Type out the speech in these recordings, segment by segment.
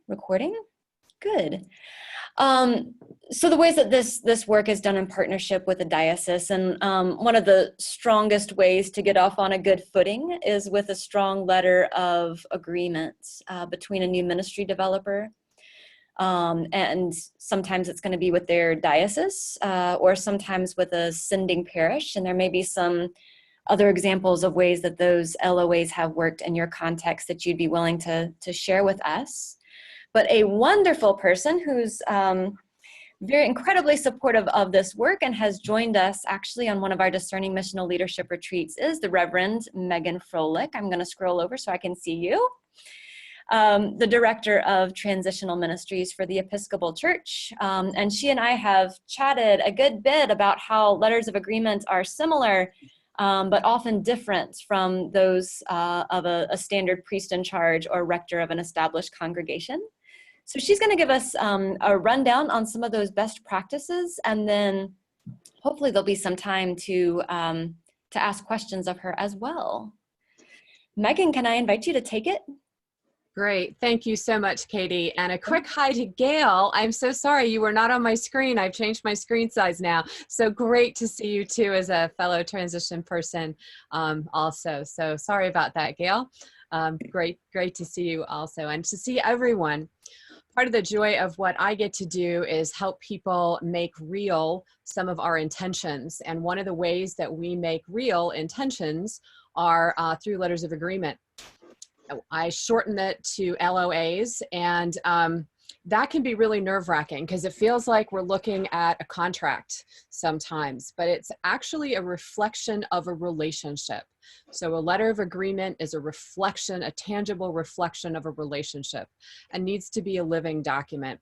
Recording? Good. So the ways that this work is done in partnership with the diocese, and one of the strongest ways to get off on a good footing is with a strong letter of agreement between a new ministry developer. And sometimes it's going to be with their diocese or sometimes with a sending parish. And there may be some other examples of ways that those LOAs have worked in your context that you'd be willing to share with us. But a wonderful person who's very incredibly supportive of this work and has joined us actually on one of our discerning missional leadership retreats is the Reverend Meghan Froehlich. I'm going to scroll over so I can see you. The director of transitional ministries for the Episcopal Church. And she and I have chatted a good bit about how letters of agreement are similar, but often different from those of a standard priest in charge or rector of an established congregation. So she's going to give us a rundown on some of those best practices, and then hopefully there'll be some time to ask questions of her as well. Meghan, can I invite you to take it? Great. Thank you so much, Katie. And a quick hi to Gail. I'm so sorry you were not on my screen. I've changed my screen size now. So great to see you too as a fellow transition person also. So sorry about that, Gail. Great to see you also and to see everyone. Part of the joy of what I get to do is help people make real some of our intentions. And one of the ways that we make real intentions are through letters of agreement. I shorten it to LOAs, and that can be really nerve-wracking because it feels like we're looking at a contract sometimes, but it's actually a reflection of a relationship. So a letter of agreement is a reflection, a tangible reflection of a relationship, and needs to be a living document.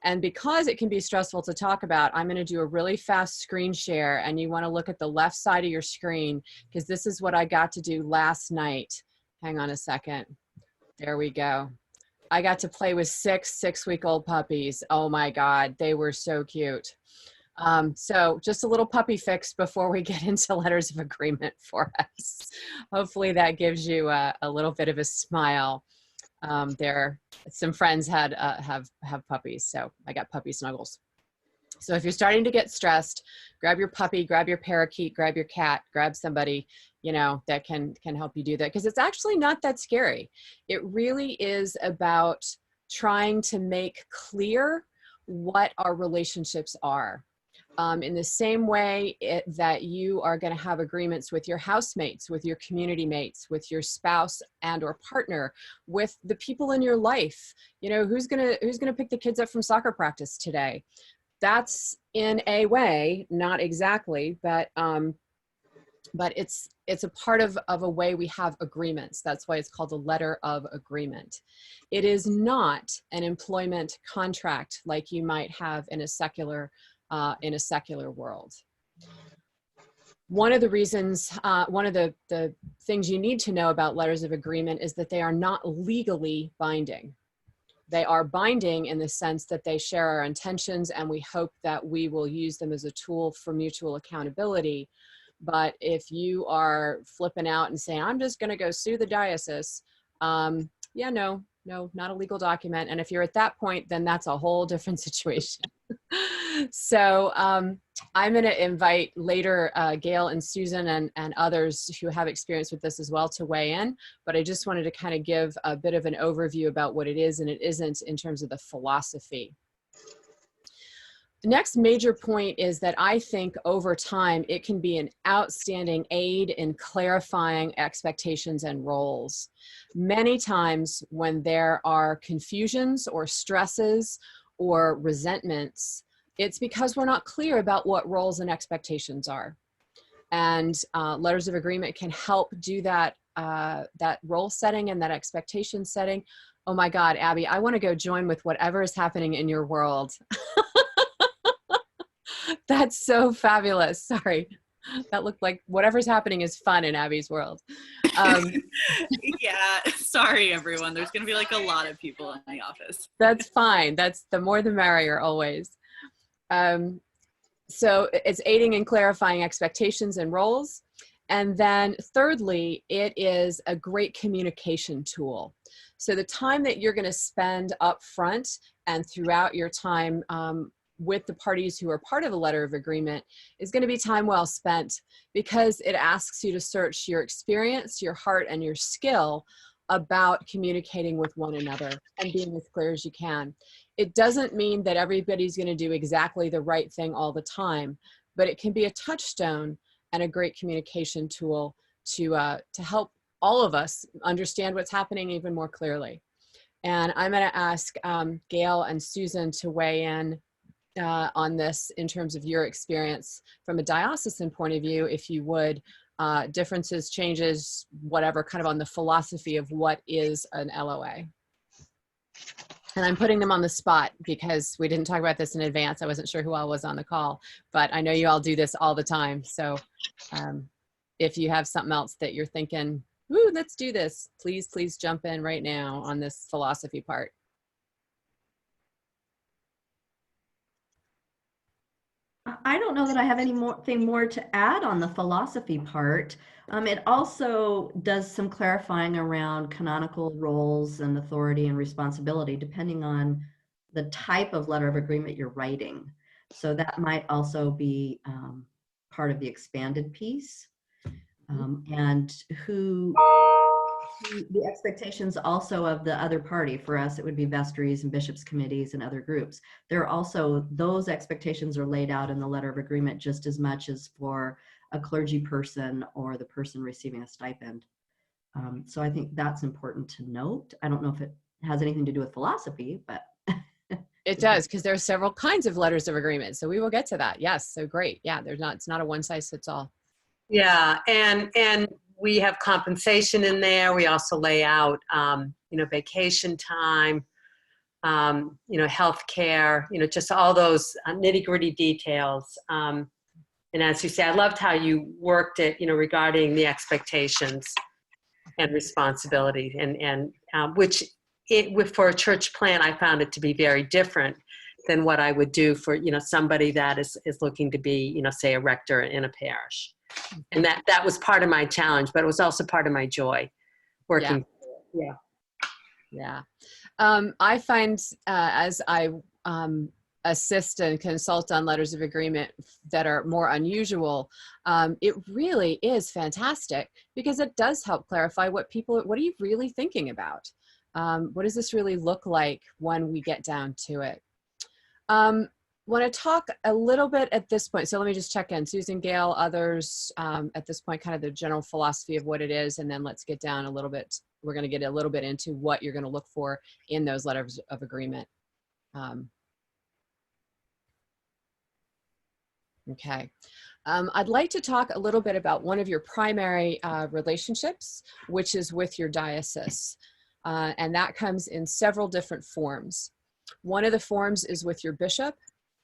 And because it can be stressful to talk about, I'm going to do a really fast screen share, and you want to look at the left side of your screen because this is what I got to do last night. Hang on a second. There we go. I got to play with six-week-old puppies. Oh my God, they were so cute. So just a little puppy fix before we get into letters of agreement for us. Hopefully that gives you a little bit of a smile. There, some friends had have puppies, so I got puppy snuggles. So if you're starting to get stressed, grab your puppy, grab your parakeet, grab your cat, grab somebody, you know, that can help you do that, because it's actually not that scary. It really is about trying to make clear what our relationships are. In the same way that you are going to have agreements with your housemates, with your community mates, with your spouse and or partner, with the people in your life. You know, who's gonna pick the kids up from soccer practice today? That's in a way, not exactly, but it's a part of a way we have agreements. That's why it's called a letter of agreement. It is not an employment contract like you might have in a secular world. One of the reasons, one of the things you need to know about letters of agreement is that they are not legally binding. They are binding in the sense that they share our intentions, and we hope that we will use them as a tool for mutual accountability. But if you are flipping out and saying, I'm just going to go sue the diocese, yeah, no, not a legal document. And if you're at that point, then that's a whole different situation. So I'm going to invite later Gail and Susan and others who have experience with this as well to weigh in. But I just wanted to kind of give a bit of an overview about what it is and it isn't in terms of the philosophy. The next major point is that I think over time, it can be an outstanding aid in clarifying expectations and roles. Many times when there are confusions or stresses or resentments, it's because we're not clear about what roles and expectations are. And letters of agreement can help do that, that role setting and that expectation setting. Oh my God, Abby, I want to go join with whatever is happening in your world. That's so fabulous. Sorry. That looked like whatever's happening is fun in Abby's world. Yeah, sorry everyone. There's going to be like a lot of people in the office. That's fine. That's the more the merrier always. So it's aiding in clarifying expectations and roles. And then thirdly, it is a great communication tool. So the time that you're going to spend up front and throughout your time with the parties who are part of a letter of agreement is going to be time well spent, because it asks you to search your experience, your heart, and your skill about communicating with one another and being as clear as you can. It doesn't mean that everybody's going to do exactly the right thing all the time, but it can be a touchstone and a great communication tool to help all of us understand what's happening even more clearly. And I'm going to ask Gail and Susan to weigh in on this in terms of your experience from a diocesan point of view, if you would, differences, changes, whatever, kind of on the philosophy of what is an LOA. And I'm putting them on the spot because we didn't talk about this in advance. I wasn't sure who all was on the call, but I know you all do this all the time. So if you have something else that you're thinking, ooh, let's do this, please jump in right now on this philosophy part. I don't know that I have anything more to add on the philosophy part. It also does some clarifying around canonical roles and authority and responsibility, depending on the type of letter of agreement you're writing. So that might also be part of the expanded piece. And the expectations also of the other party. For us, it would be vestries and bishops' committees and other groups. There are also, those expectations are laid out in the letter of agreement just as much as for a clergy person or the person receiving a stipend. So I think that's important to note. I don't know if it has anything to do with philosophy, but it does, because there are several kinds of letters of agreement. So we will get to that. Yes, so great. Yeah, it's not a one size fits all. Yeah, and we have compensation in there. We also lay out, vacation time, health care, just all those nitty gritty details. And as you say, I loved how you worked it, regarding the expectations and responsibility, and which for a church plan, I found it to be very different than what I would do for, somebody that is looking to be, say, a rector in a parish. And that was part of my challenge, but it was also part of my joy working. Yeah. I find as I assist and consult on letters of agreement that are more unusual, it really is fantastic, because it does help clarify what are you really thinking about? What does this really look like when we get down to it? Want to talk a little bit at this point. So let me just check in. Susan, Gail, others at this point, kind of the general philosophy of what it is, and then let's get down a little bit. We're going to get a little bit into what you're going to look for in those letters of agreement. Okay. I'd like to talk a little bit about one of your primary relationships, which is with your diocese. And that comes in several different forms. One of the forms is with your bishop.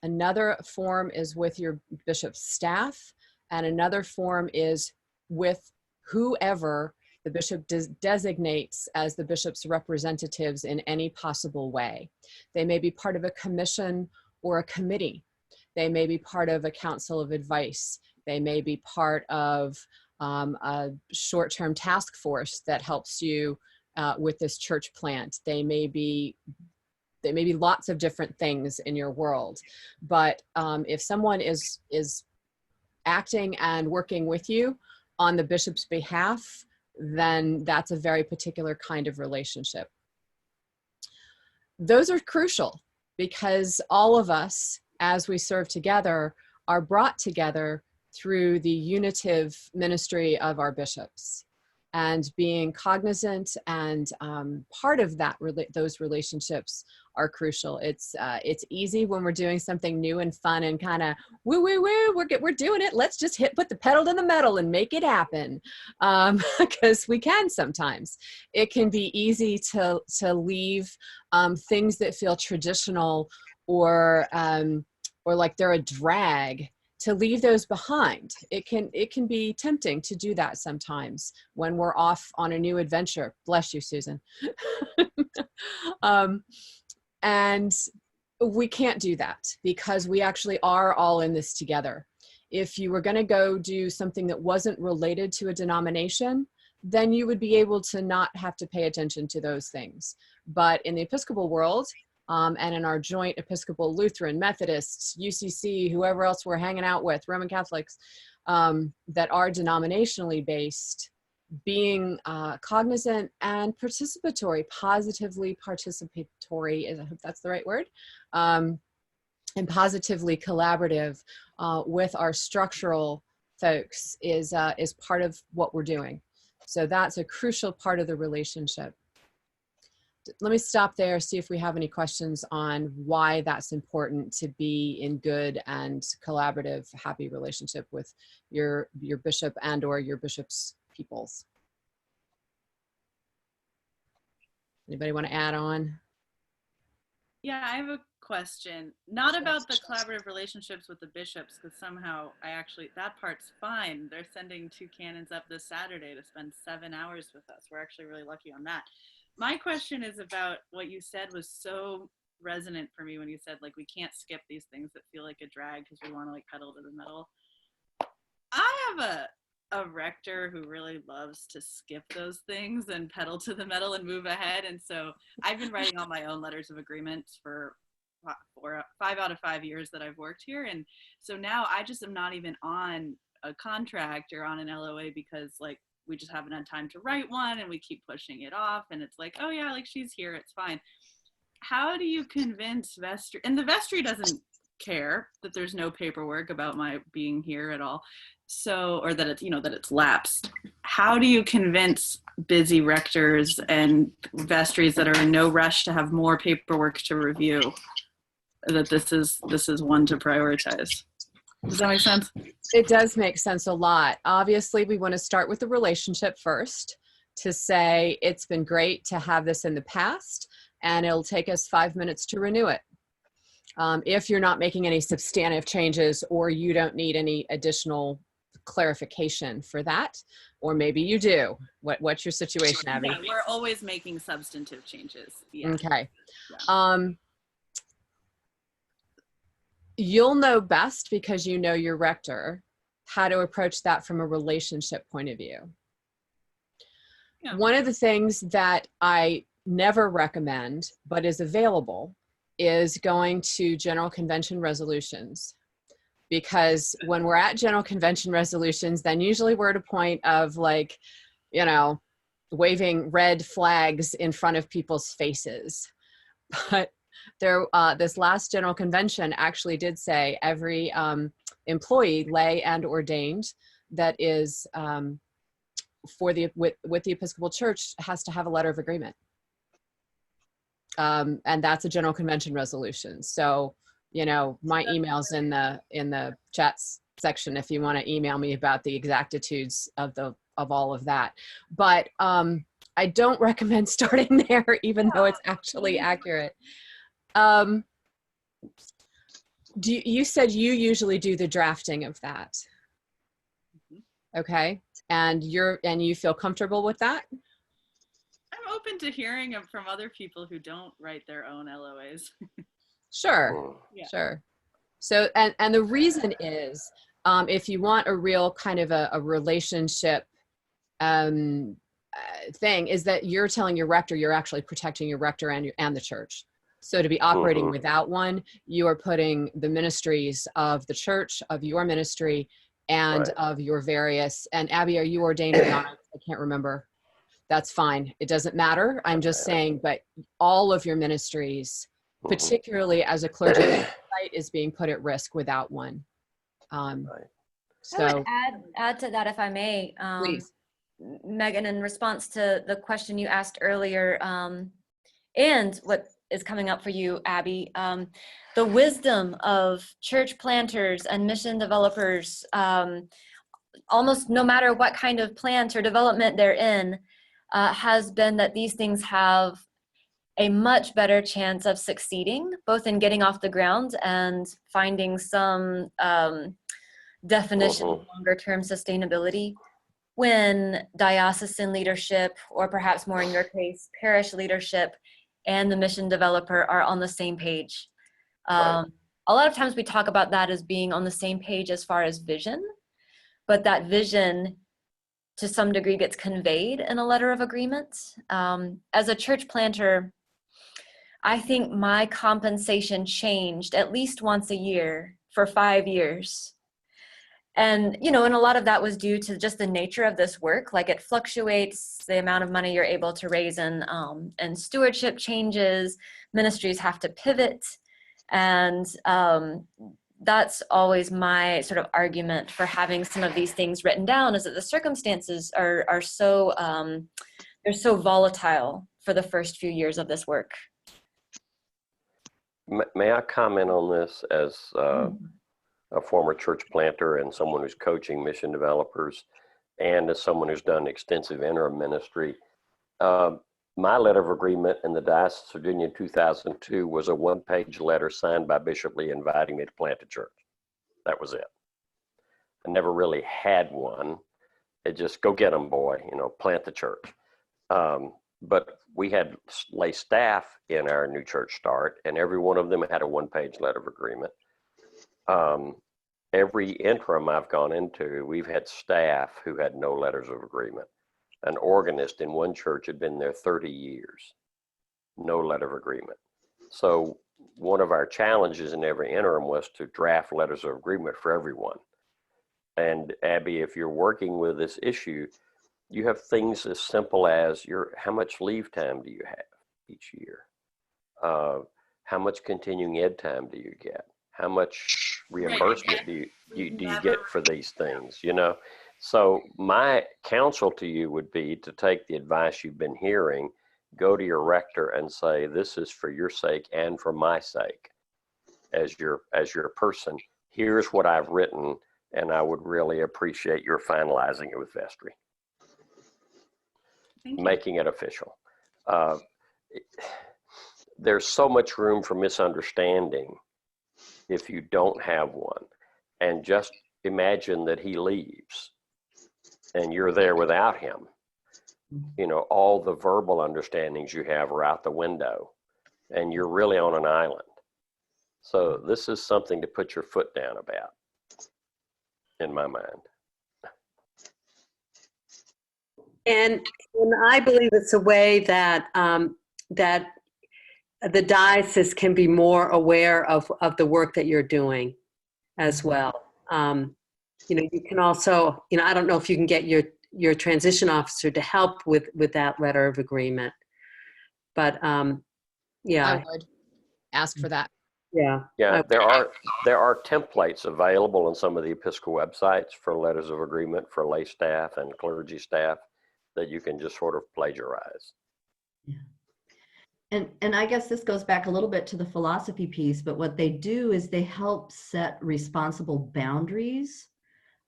Another form is with your bishop's staff, and another form is with whoever the bishop designates as the bishop's representatives in any possible way. They may be part of a commission or a committee. They may be part of a council of advice. They may be part of a short-term task force that helps you with this church plant. They may be lots of different things in your world, but if someone is acting and working with you on the bishop's behalf, then that's a very particular kind of relationship. Those are crucial, because all of us, as we serve together, are brought together through the unitive ministry of our bishops. And being cognizant and part of that, those relationships are crucial. It's easy when we're doing something new and fun and kind of woo woo woo. We're doing it. Let's just put the pedal to the metal and make it happen, because we can sometimes. It can be easy to leave things that feel traditional or like they're a drag, to leave those behind. It can be tempting to do that sometimes when we're off on a new adventure. Bless you, Susan. And we can't do that, because we actually are all in this together. If you were going to go do something that wasn't related to a denomination, then you would be able to not have to pay attention to those things. But in the Episcopal world, and in our joint Episcopal, Lutheran, Methodists, UCC, whoever else we're hanging out with, Roman Catholics, that are denominationally based, being cognizant and participatory, positively participatory, I hope that's the right word, and positively collaborative with our structural folks is part of what we're doing. So that's a crucial part of the relationship. Let me stop there, see if we have any questions on why that's important to be in good and collaborative, happy relationship with your bishop and or your bishop's peoples. Anybody want to add on? Yeah, I have a question. Not about the collaborative relationships with the bishops, because somehow that part's fine. They're sending 2 canons up this Saturday to spend 7 hours with us. We're actually really lucky on that. My question is about what you said was so resonant for me when you said, like, we can't skip these things that feel like a drag because we want to, like, pedal to the metal. I have a rector who really loves to skip those things and pedal to the metal and move ahead. And so I've been writing all my own letters of agreements for 5 out of 5 years that I've worked here. And so now I just am not even on a contract or on an LOA because, like, we just haven't had time to write one and we keep pushing it off. And it's like, oh yeah, like, she's here, it's fine. How do you convince vestry? And the vestry doesn't care that there's no paperwork about my being here at all. So, or that it's, you know, that it's lapsed. How do you convince busy rectors and vestries that are in no rush to have more paperwork to review that this is one to prioritize? Does that make sense? It does make sense a lot. Obviously, we want to start with the relationship first to say it's been great to have this in the past and it'll take us 5 minutes to renew it. If you're not making any substantive changes or you don't need any additional clarification for that, or maybe you do. What's your situation, Abby? Yeah, we're always making substantive changes. Yeah. Okay. Yeah. You'll know best because you know your rector how to approach that from a relationship point of view. Yeah. One of the things that I never recommend, but is available, is going to General Convention resolutions. Because when we're at General Convention resolutions, then usually we're at a point of, like, you know, waving red flags in front of people's faces. But this last General Convention actually did say every employee, lay and ordained, that is with the Episcopal Church has to have a letter of agreement. And that's a General Convention resolution. So, you know, my email's in the chats section if you want to email me about the exactitudes of all of that. But I don't recommend starting there, even though it's actually accurate. You said you usually do the drafting of that. Okay. And you feel comfortable with that? I'm open to hearing from other people who don't write their own LOAs. Sure. Yeah. Sure. So, and the reason is, if you want a real kind of a relationship thing, is that you're telling your rector you're actually protecting your rector and the church. So to be operating without one, you are putting the ministries of the church, of your ministry, and of your various, and Abby, are you ordained or not? I can't remember. That's fine. It doesn't matter. I'm just saying, but all of your ministries, particularly as a clergy site, is being put at risk without one. So I would add to that, if I may, please. Megan, in response to the question you asked earlier, and what is coming up for you, Abby, the wisdom of church planters and mission developers, almost no matter what kind of plant or development they're in, has been that these things have a much better chance of succeeding, both in getting off the ground and finding some definition of longer-term sustainability, when diocesan leadership, or perhaps more in your case, parish leadership, and the mission developer are on the same page. A lot of times we talk about that as being on the same page as far as vision, but that vision to some degree gets conveyed in a letter of agreement. As a church planter, I think my compensation changed at least once a year for 5 years. And, you know, and a lot of that was due to just the nature of this work. Like, it fluctuates, the amount of money you're able to raise, and stewardship changes, ministries have to pivot. And that's always my sort of argument for having some of these things written down, is that the circumstances are so, they're so volatile for the first few years of this work. May I comment on this as a former church planter and someone who's coaching mission developers, and as someone who's done extensive interim ministry? My letter of agreement in the Diocese of Virginia in 2002 was a one-page letter signed by Bishop Lee inviting me to plant a church. That was it. I never really had one. It just, go get them, boy, you know, plant the church. But we had lay staff in our new church start, and every one of them had a one-page letter of agreement. Every interim I've gone into, we've had staff who had no letters of agreement. An organist in one church had been there 30 years, no letter of agreement. So one of our challenges in every interim was to draft letters of agreement for everyone. And Abby, if you're working with this issue, you have things as simple as how much leave time do you have each year? How much continuing ed time do you get? How much reimbursement do you get for these things, you know? So my counsel to you would be to take the advice you've been hearing, go to your rector and say, this is for your sake and for my sake as your person. Here's what I've written, and I would really appreciate your finalizing it with vestry. Making it official. There's so much room for misunderstanding if you don't have one. And just imagine that he leaves and you're there without him. You know, all the verbal understandings you have are out the window, and you're really on an island. So this is something to put your foot down about, in my mind. And I believe it's a way that that the diocese can be more aware of the work that you're doing as well. You know, you can also, you know, I don't know if you can get your transition officer to help with that letter of agreement, but yeah. I would ask for that. Yeah. Yeah, there are templates available on some of the Episcopal websites for letters of agreement for lay staff and clergy staff that you can just sort of plagiarize. Yeah. And I guess this goes back a little bit to the philosophy piece, but what they do is they help set responsible boundaries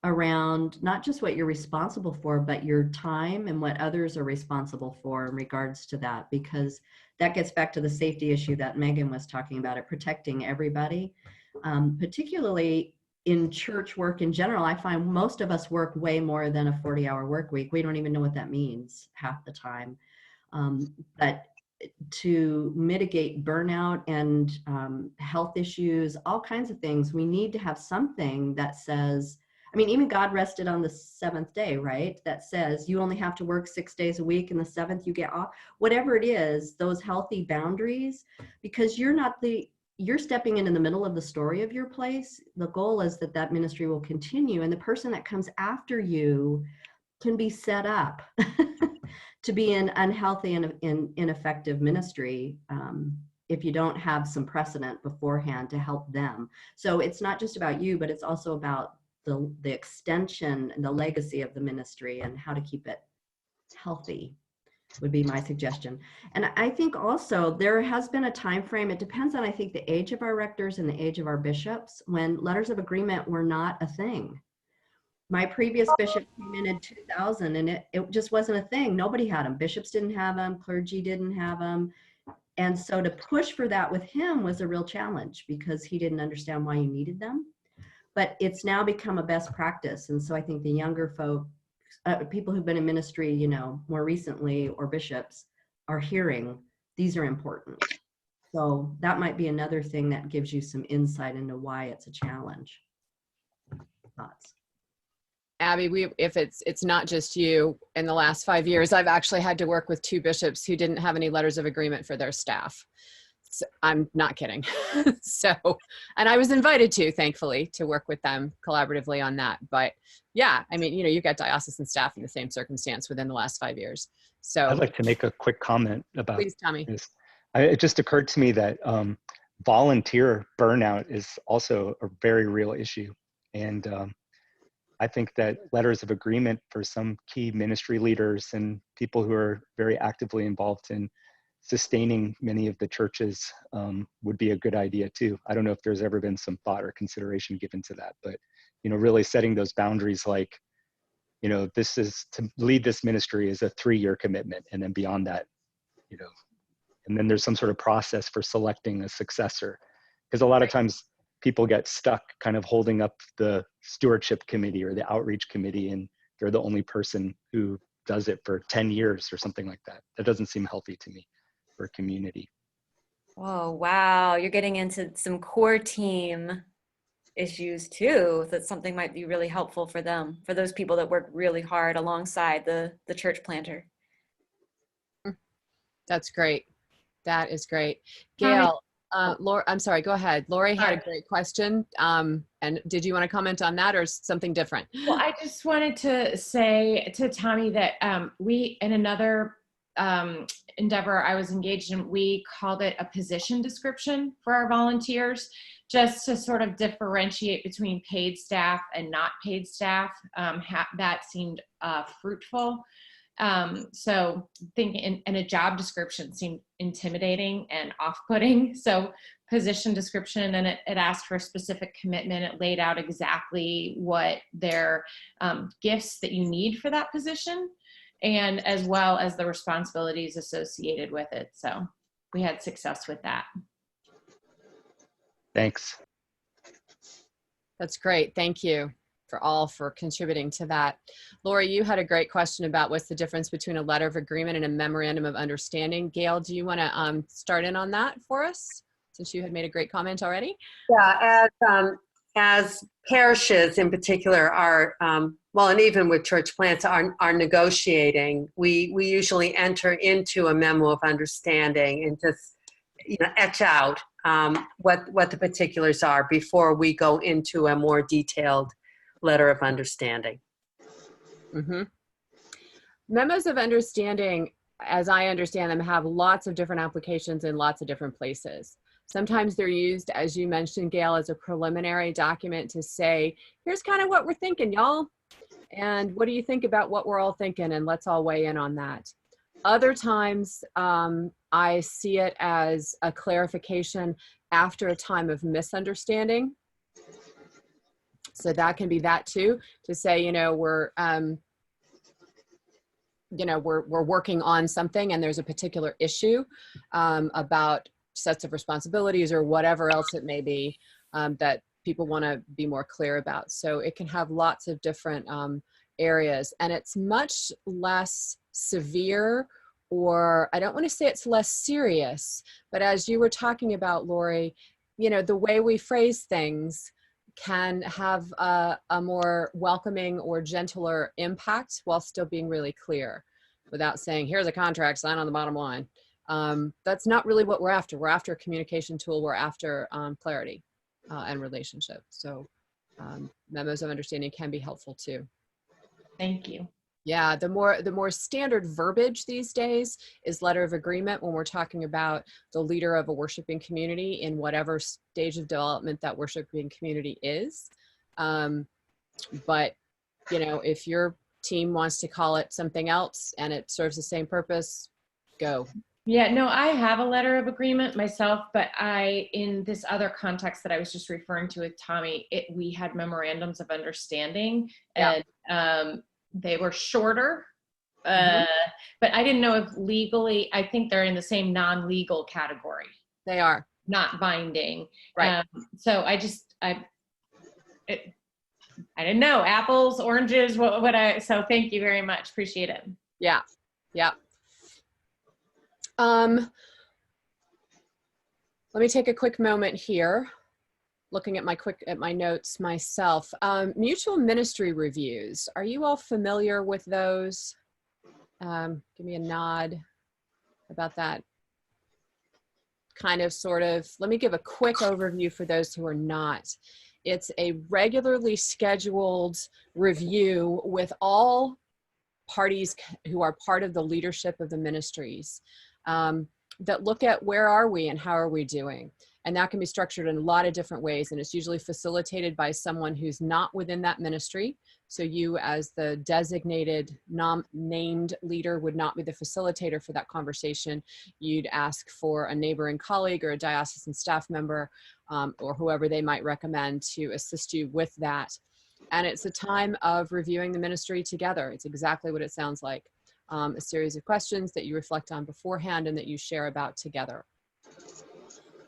around not just what you're responsible for, but your time and what others are responsible for in regards to that, because that gets back to the safety issue that Meghan was talking about, it protecting everybody, particularly in church work in general. I find most of us work way more than a 40-hour work week. We don't even know what that means half the time. But to mitigate burnout and health issues, all kinds of things, we need to have something that says, I mean, even God rested on the seventh day, right? That says you only have to work 6 days a week and the seventh you get off. Whatever it is, those healthy boundaries, because you're stepping in the middle of the story of your place. The goal is that ministry will continue, and the person that comes after you can be set up to be an unhealthy and ineffective ministry if you don't have some precedent beforehand to help them. So it's not just about you, but it's also about the extension and the legacy of the ministry and how to keep it healthy would be my suggestion. And I think also there has been a time frame, it depends on, I think, the age of our rectors and the age of our bishops, when letters of agreement were not a thing. My previous bishop came in 2000 and it just wasn't a thing. Nobody had them. Bishops didn't have them, clergy didn't have them. And so to push for that with him was a real challenge because he didn't understand why you needed them. But it's now become a best practice. And so I think the younger folk, people who've been in ministry, you know, more recently, or bishops, are hearing these are important. So that might be another thing that gives you some insight into why it's a challenge. Thoughts? Abby, if it's not just you, in the last 5 years, I've actually had to work with 2 bishops who didn't have any letters of agreement for their staff. So, I'm not kidding. So, and I was invited to, thankfully, to work with them collaboratively on that. But yeah, I mean, you've got diocesan staff in the same circumstance within the last 5 years. So I'd like to make a quick comment about please, Tommy. this. It just occurred to me that volunteer burnout is also a very real issue. And I think that letters of agreement for some key ministry leaders and people who are very actively involved in sustaining many of the churches would be a good idea too. I don't know if there's ever been some thought or consideration given to that, but really setting those boundaries, like, this is to lead this ministry is a 3-year commitment, and then beyond that, and then there's some sort of process for selecting a successor, because a lot of times people get stuck kind of holding up the stewardship committee or the outreach committee, and they're the only person who does it for 10 years or something like that. That doesn't seem healthy to me for a community. Oh, wow. You're getting into some core team issues too. That something might be really helpful for them, for those people that work really hard alongside the church planter. That's great. That is great. Gail, Laura, I'm sorry, go ahead. Lori had a great question. And did you want to comment on that or something different? Well, I just wanted to say to Tommy that we, in another endeavor I was engaged in, we called it a position description for our volunteers, just to sort of differentiate between paid staff and not paid staff. That seemed fruitful. So thinking in a job description seemed intimidating and off-putting. So position description, and it asked for a specific commitment. It laid out exactly what their gifts that you need for that position, and as well as the responsibilities associated with it. So we had success with that. Thanks. That's great. Thank you for contributing to that. Lori, you had a great question about what's the difference between a letter of agreement and a memorandum of understanding. Gail, do you want to start in on that for us, since you had made a great comment already? Yeah, as parishes in particular are, and even with church plants are negotiating, we usually enter into a memo of understanding and just etch out what the particulars are before we go into a more detailed letter of understanding. Mm-hmm. Memos of understanding, as I understand them, have lots of different applications in lots of different places. Sometimes they're used, as you mentioned, Gail, as a preliminary document to say, here's kind of what we're thinking, y'all. And what do you think about what we're all thinking? And let's all weigh in on that. Other times, I see it as a clarification after a time of misunderstanding. So that can be that too, to say, we're working on something and there's a particular issue about sets of responsibilities or whatever else it may be that people want to be more clear about. So it can have lots of different areas, and it's much less severe, or I don't want to say it's less serious, but as you were talking about, Lori, the way we phrase things can have a more welcoming or gentler impact while still being really clear, without saying, here's a contract, sign on the bottom line. That's not really what we're after. We're after a communication tool. We're after clarity and relationship. So memos of understanding can be helpful too. Thank you. Yeah, the more standard verbiage these days is letter of agreement when we're talking about the leader of a worshiping community in whatever stage of development that worshiping community is. But, if your team wants to call it something else and it serves the same purpose, go. Yeah, no, I have a letter of agreement myself, but in this other context that I was just referring to with Tommy, we had memorandums of understanding, and they were shorter, but I didn't know if legally, I think they're in the same non-legal category. They are. Not binding. Right. So I didn't know, apples, oranges, so thank you very much. Appreciate it. Yeah. Yeah. Let me take a quick moment here looking at my notes myself. Mutual ministry reviews. Are you all familiar with those? Give me a nod about that. Kind of, sort of. Let me give a quick overview for those who are not. It's a regularly scheduled review with all parties who are part of the leadership of the ministries, that look at where are we and how are we doing. And that can be structured in a lot of different ways. And it's usually facilitated by someone who's not within that ministry. So you, as the designated named leader, would not be the facilitator for that conversation. You'd ask for a neighboring colleague or a diocesan staff member, or whoever they might recommend to assist you with that. And it's a time of reviewing the ministry together. It's exactly what it sounds like. A series of questions that you reflect on beforehand and that you share about together.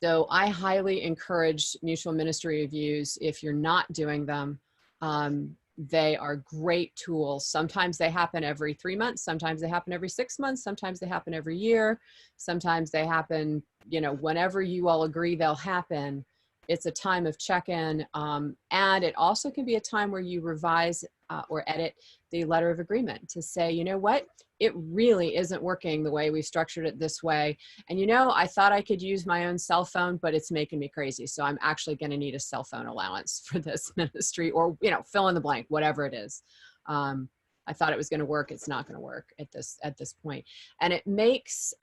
So I highly encourage mutual ministry reviews if you're not doing them. They are great tools. Sometimes they happen every 3 months. Sometimes they happen every 6 months. Sometimes they happen every year. Sometimes they happen, whenever you all agree they'll happen. It's a time of check-in, and it also can be a time where you revise or edit the letter of agreement to say, you know what, it really isn't working the way we structured it this way. And I thought I could use my own cell phone, but it's making me crazy. So I'm actually going to need a cell phone allowance for this ministry, or, fill in the blank, whatever it is. I thought it was going to work. It's not going to work at this point. And it makes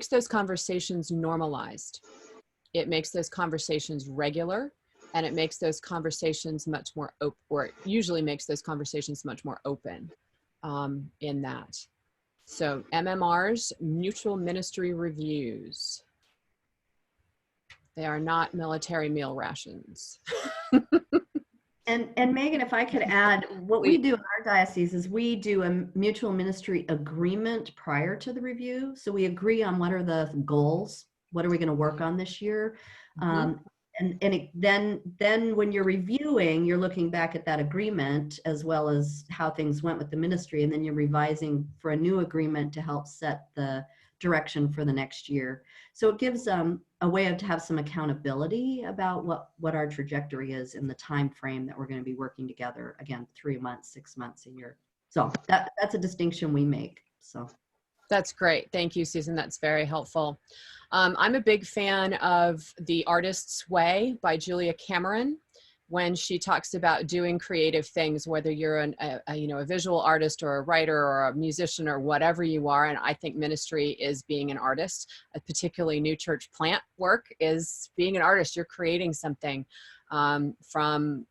those conversations normalized. It makes those conversations regular, and it makes those conversations much more open, or it usually makes those conversations much more open in that. So MMRs, mutual ministry reviews. They are not military meal rations. And Megan, if I could add, what we do in our diocese is we do a mutual ministry agreement prior to the review. So we agree on what are the goals. What are we going to work on this year? Then when you're reviewing, you're looking back at that agreement as well as how things went with the ministry, and then you're revising for a new agreement to help set the direction for the next year. So it gives a way to have some accountability about what our trajectory is in the time frame that we're going to be working together. Again, 3 months, 6 months, a year. So that's a distinction we make. So. That's great. Thank you, Susan. That's very helpful. I'm a big fan of The Artist's Way by Julia Cameron, when she talks about doing creative things, whether you're a visual artist or a writer or a musician or whatever you are. And I think ministry is being an artist. Particularly new church plant work is being an artist. You're creating something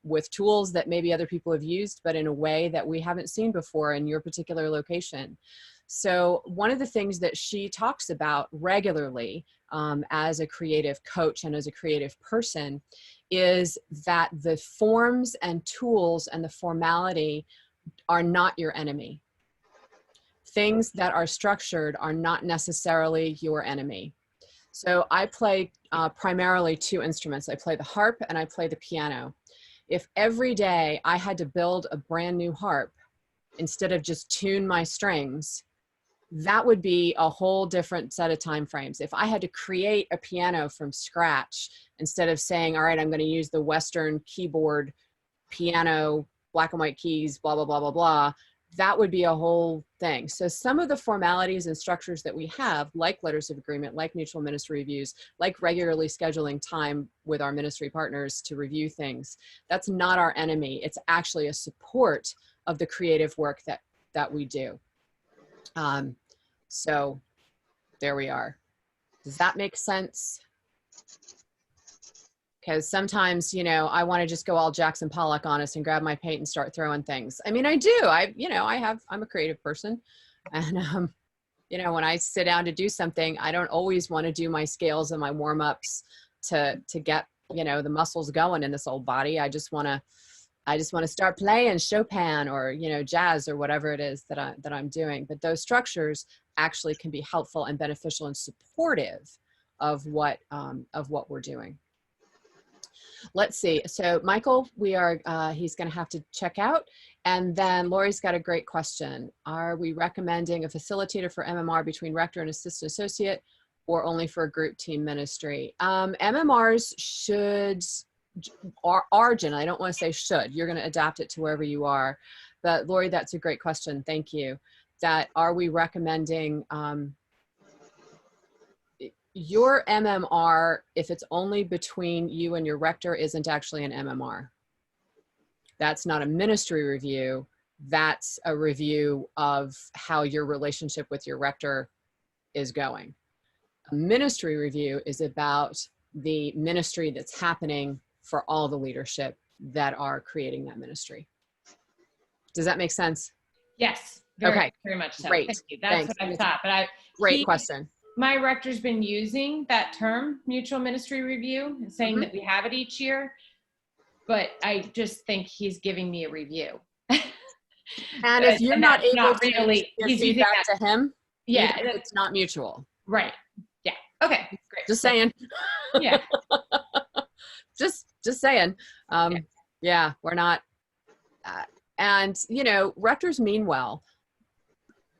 with tools that maybe other people have used, but in a way that we haven't seen before in your particular location. So one of the things that she talks about regularly as a creative coach and as a creative person is that the forms and tools and the formality are not your enemy. Things that are structured are not necessarily your enemy. So I play primarily 2 instruments. I play the harp and I play the piano. If every day I had to build a brand new harp instead of just tune my strings, that would be a whole different set of time frames. If I had to create a piano from scratch, instead of saying, all right, I'm going to use the Western keyboard piano, black and white keys, blah, blah, blah, blah, blah, that would be a whole thing. So some of the formalities and structures that we have, like letters of agreement, like mutual ministry reviews, like regularly scheduling time with our ministry partners to review things, that's not our enemy. It's actually a support of the creative work that we do. So there we are. Does that make sense? Because sometimes, I want to just go all Jackson Pollock on us and grab my paint and start throwing things. I mean, I do. I'm a creative person. And, when I sit down to do something, I don't always want to do my scales and my warm-ups to get, the muscles going in this old body. I just want to start playing Chopin or, jazz or whatever it is that I'm doing. But those structures actually can be helpful and beneficial and supportive of what we're doing. Let's see. So Michael, he's going to have to check out. And then Lori's got a great question. Are we recommending a facilitator for MMR between rector and assistant associate, or only for a group team ministry? MMRs are generally, I don't want to say should, you're going to adapt it to wherever you are. But Lori, that's a great question. Thank you. That are we recommending your MMR, if it's only between you and your rector, isn't actually an MMR. That's not a ministry review. That's a review of how your relationship with your rector is going. A ministry review is about the ministry that's happening for all the leadership that are creating that ministry. Does that make sense? Yes. Okay. Very much so. Great. Thank you. That's Thanks. what I thought. But Great question. My rector's been using that term, mutual ministry review, saying that we have it each year. But I just think he's giving me a review. And if you're not able to really, give feedback to him, yeah, it's not mutual. Right. Yeah. Okay. Great. Just saying. Yeah. just saying. Yeah, we're not. And rectors mean well.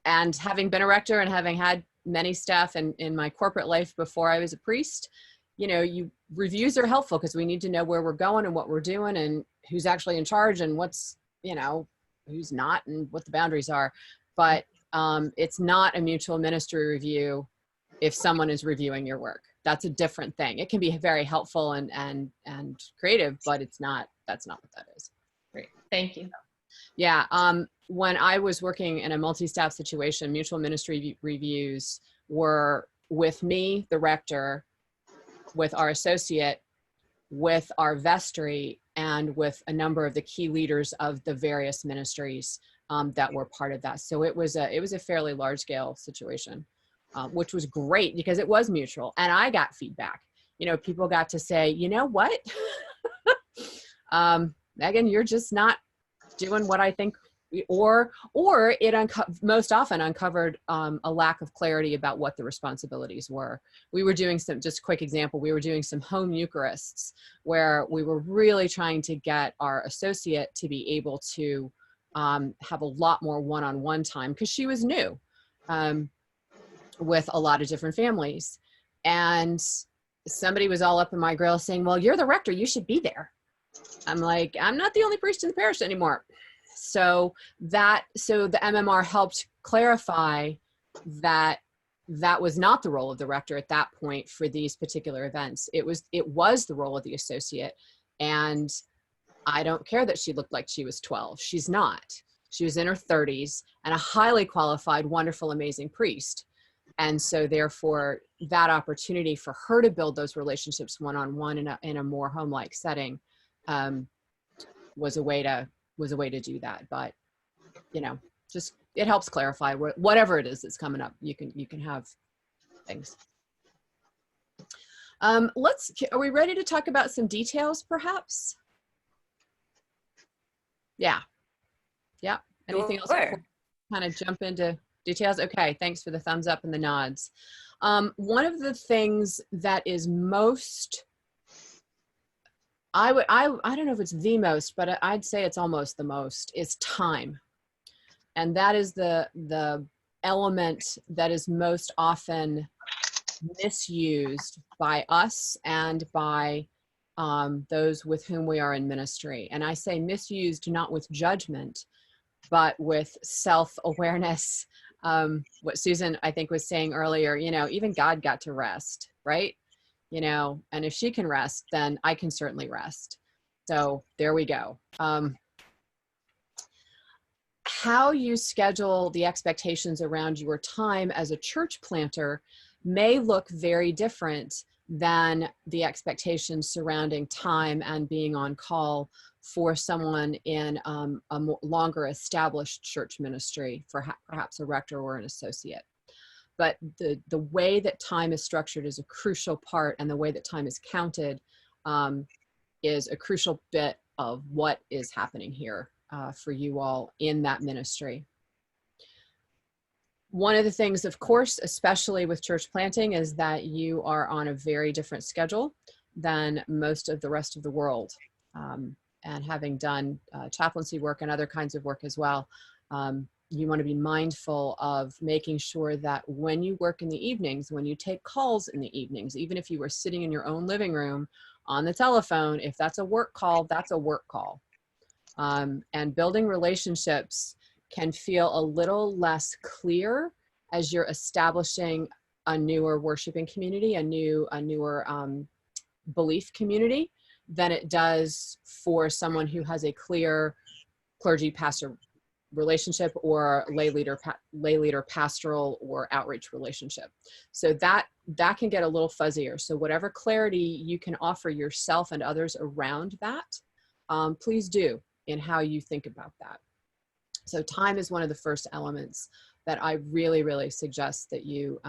And having been a rector and having had many staff in my corporate life before I was a priest, reviews are helpful because we need to know where we're going and what we're doing and who's actually in charge and what's, who's not and what the boundaries are. But it's not a mutual ministry review if someone is reviewing your work. That's a different thing. It can be very helpful and creative, but that's not what that is. Great. Thank you. Yeah. When I was working in a multi-staff situation, mutual ministry reviews were with me, the rector, with our associate, with our vestry, and with a number of the key leaders of the various ministries that were part of that. So it was a fairly large scale situation, which was great because it was mutual. And I got feedback. People got to say, you know what, Meghan, you're just not doing what I think, or it most often uncovered a lack of clarity about what the responsibilities were. We were doing just a quick example, we were doing some home Eucharists where we were really trying to get our associate to be able to have a lot more one-on-one time because she was new with a lot of different families. And somebody was all up in my grill saying, well, you're the rector, you should be there. I'm like, I'm not the only priest in the parish anymore. So the MMR helped clarify that was not the role of the rector at that point for these particular events. It was the role of the associate. And I don't care that she looked like she was 12. She's not. She was in her 30s and a highly qualified, wonderful, amazing priest. And so therefore that opportunity for her to build those relationships one-on-one in a more home-like setting was a way to do that. But just it helps clarify whatever it is that's coming up. You can have things. Are we ready to talk about some details perhaps? Yeah. Anything else? Kind of jump into details. Okay, thanks for the thumbs up and the nods. One of the things that is most, I don't know if it's the most, but I'd say it's almost the most, is time. And that is the element that is most often misused by us and by those with whom we are in ministry. And I say misused not with judgment, but with self-awareness. What Susan, I think, was saying earlier, even God got to rest, right? And if she can rest, then I can certainly rest. So there we go. How you schedule the expectations around your time as a church planter may look very different than the expectations surrounding time and being on call for someone in a longer established church ministry, for perhaps a rector or an associate. But the way that time is structured is a crucial part, and the way that time is counted is a crucial bit of what is happening here for you all in that ministry. One of the things, of course, especially with church planting, is that you are on a very different schedule than most of the rest of the world. And having done chaplaincy work and other kinds of work as well, you want to be mindful of making sure that when you work in the evenings, when you take calls in the evenings, even if you were sitting in your own living room on the telephone, if that's a work call, that's a work call. And building relationships can feel a little less clear as you're establishing a newer worshiping community, a newer belief community, than it does for someone who has a clear clergy pastor relationship or lay leader pastoral or outreach relationship. So that can get a little fuzzier. So whatever clarity you can offer yourself and others around that, please do in how you think about that. So time is one of the first elements that I really, really suggest that you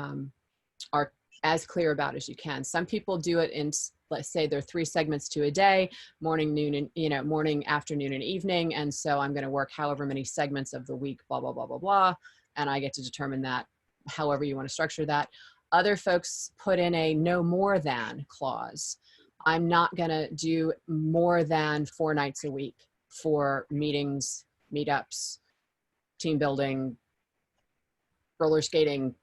are as clear about as you can. Some people do it in, let's say, there are 3 segments to a day: morning, noon, and morning, afternoon, and evening. And so I'm going to work however many segments of the week, blah, blah, blah, blah, blah. And I get to determine that however you want to structure that. Other folks put in a no more than clause. I'm not going to do more than 4 nights a week for meetings, meetups, team building, roller skating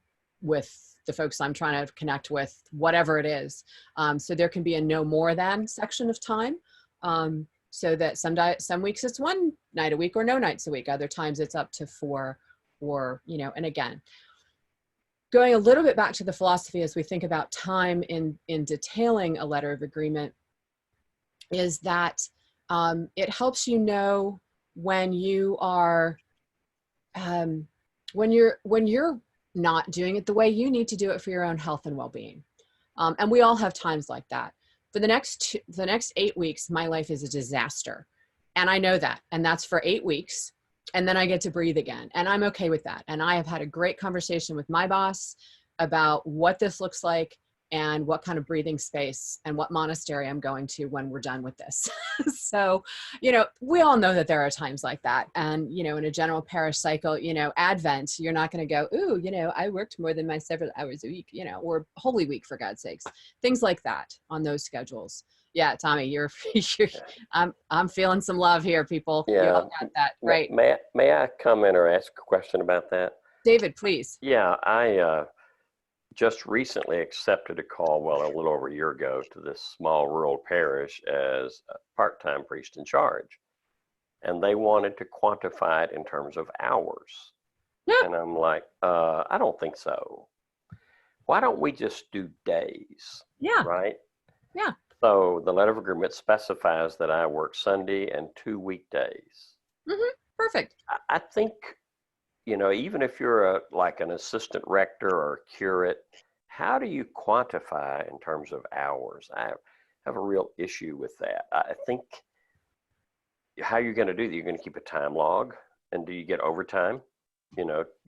with the folks I'm trying to connect with, whatever it is. So there can be a no more than section of time, so that some weeks it's 1 night a week or no nights a week. Other times it's up to 4, or, and again, going a little bit back to the philosophy as we think about time in detailing a letter of agreement, is that it helps you know when you are, when you're not doing it the way you need to do it for your own health and well-being. And we all have times like that. For the next 8 weeks, my life is a disaster. And I know that. And that's for 8 weeks. And then I get to breathe again. And I'm okay with that. And I have had a great conversation with my boss about what this looks like and what kind of breathing space and what monastery I'm going to when we're done with this. So, we all know that there are times like that. And, in a general parish cycle, Advent, you're not going to go, ooh, I worked more than my several hours a week, or Holy Week, for God's sakes, things like that on those schedules. Yeah, Tommy, I'm feeling some love here, people. Yeah. You all got that, right? May I come in or ask a question about that? David, please. Yeah, I just recently accepted a call, a little over a year ago, to this small rural parish as a part-time priest in charge. And they wanted to quantify it in terms of hours. Yeah. And I'm like, I don't think so. Why don't we just do days? Yeah. Right? Yeah. So the letter of agreement specifies that I work Sunday and 2 weekdays. Mm-hmm. Perfect. I think, even if you're like an assistant rector or a curate, how do you quantify in terms of hours? I have a real issue with that. I think how you're going to do that, you're going to keep a time log. And do you get overtime?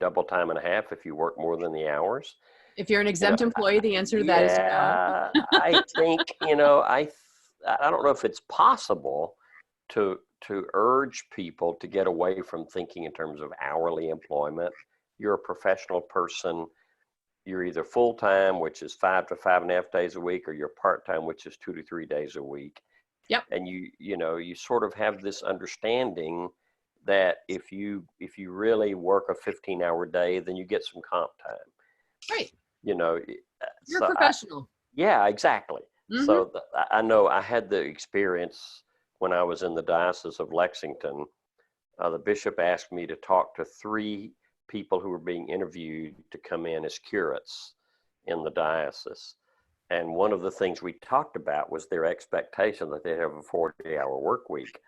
Double time and a half if you work more than the hours? If you're an exempt employee, the answer to that is no. I think, I don't know if it's possible to urge people to get away from thinking in terms of hourly employment. You're a professional person. You're either full-time, which is 5 to 5.5 days a week, or you're part-time, which is 2 to 3 days a week. Yep. And you sort of have this understanding that if you really work a 15-hour day, then you get some comp time. Right. You're a professional. Yeah, exactly. Mm-hmm. So I know I had the experience when I was in the Diocese of Lexington. The bishop asked me to talk to 3 people who were being interviewed to come in as curates in the diocese. And one of the things we talked about was their expectation that they'd have a 40-hour work week.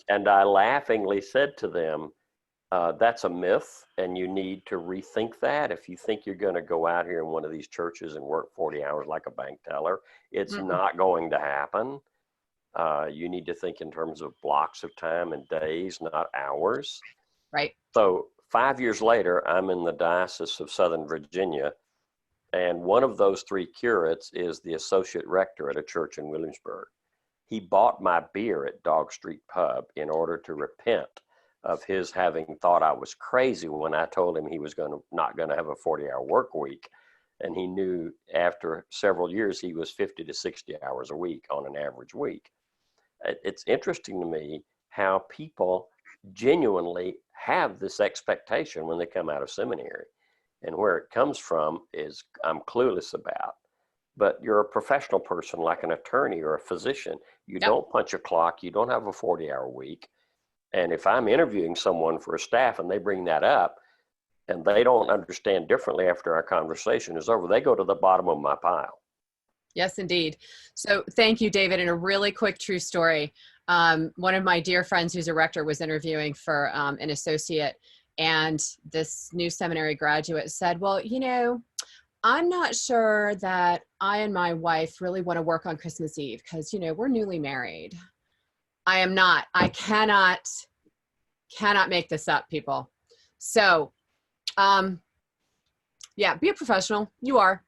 and I laughingly said to them, that's a myth, and you need to rethink that. If you think you're going to go out here in one of these churches and work 40 hours like a bank teller, it's not going to happen. You need to think in terms of blocks of time and days, not hours. Right. So 5 years later, I'm in the Diocese of Southern Virginia, and one of those 3 curates is the associate rector at a church in Williamsburg. He bought my beer at Dog Street Pub in order to repent of his having thought I was crazy when I told him he was not going to have a 40-hour work week. And he knew after several years he was 50 to 60 hours a week on an average week. It's interesting to me how people genuinely have this expectation when they come out of seminary. And where it comes from is I'm clueless about. But you're a professional person like an attorney or a physician. You don't punch a clock. You don't have a 40-hour week. And if I'm interviewing someone for a staff and they bring that up and they don't understand differently after our conversation is over, they go to the bottom of my pile. Yes, indeed. So thank you, David. And a really quick true story. One of my dear friends who's a rector was interviewing for an associate, and this new seminary graduate said, well, you know, I'm not sure that I and my wife really want to work on Christmas Eve because, you know, we're newly married. I am not. I cannot make this up, people. So, yeah, be a professional. You are.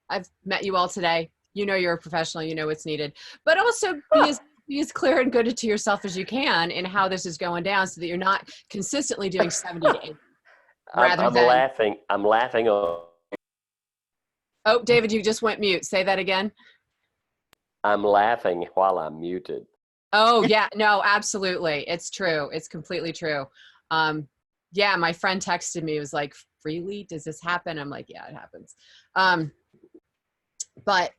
I've met you all today. You know you're a professional. You know what's needed. But also be as clear and good to yourself as you can in how this is going down so that you're not consistently doing 70 to 80. I'm laughing on. Oh, David, you just went mute. Say that again. I'm laughing while I'm muted. Oh, yeah. No, absolutely. It's true. It's completely true. Yeah, my friend texted me. It was like, freely, does this happen? I'm like, yeah, it happens. But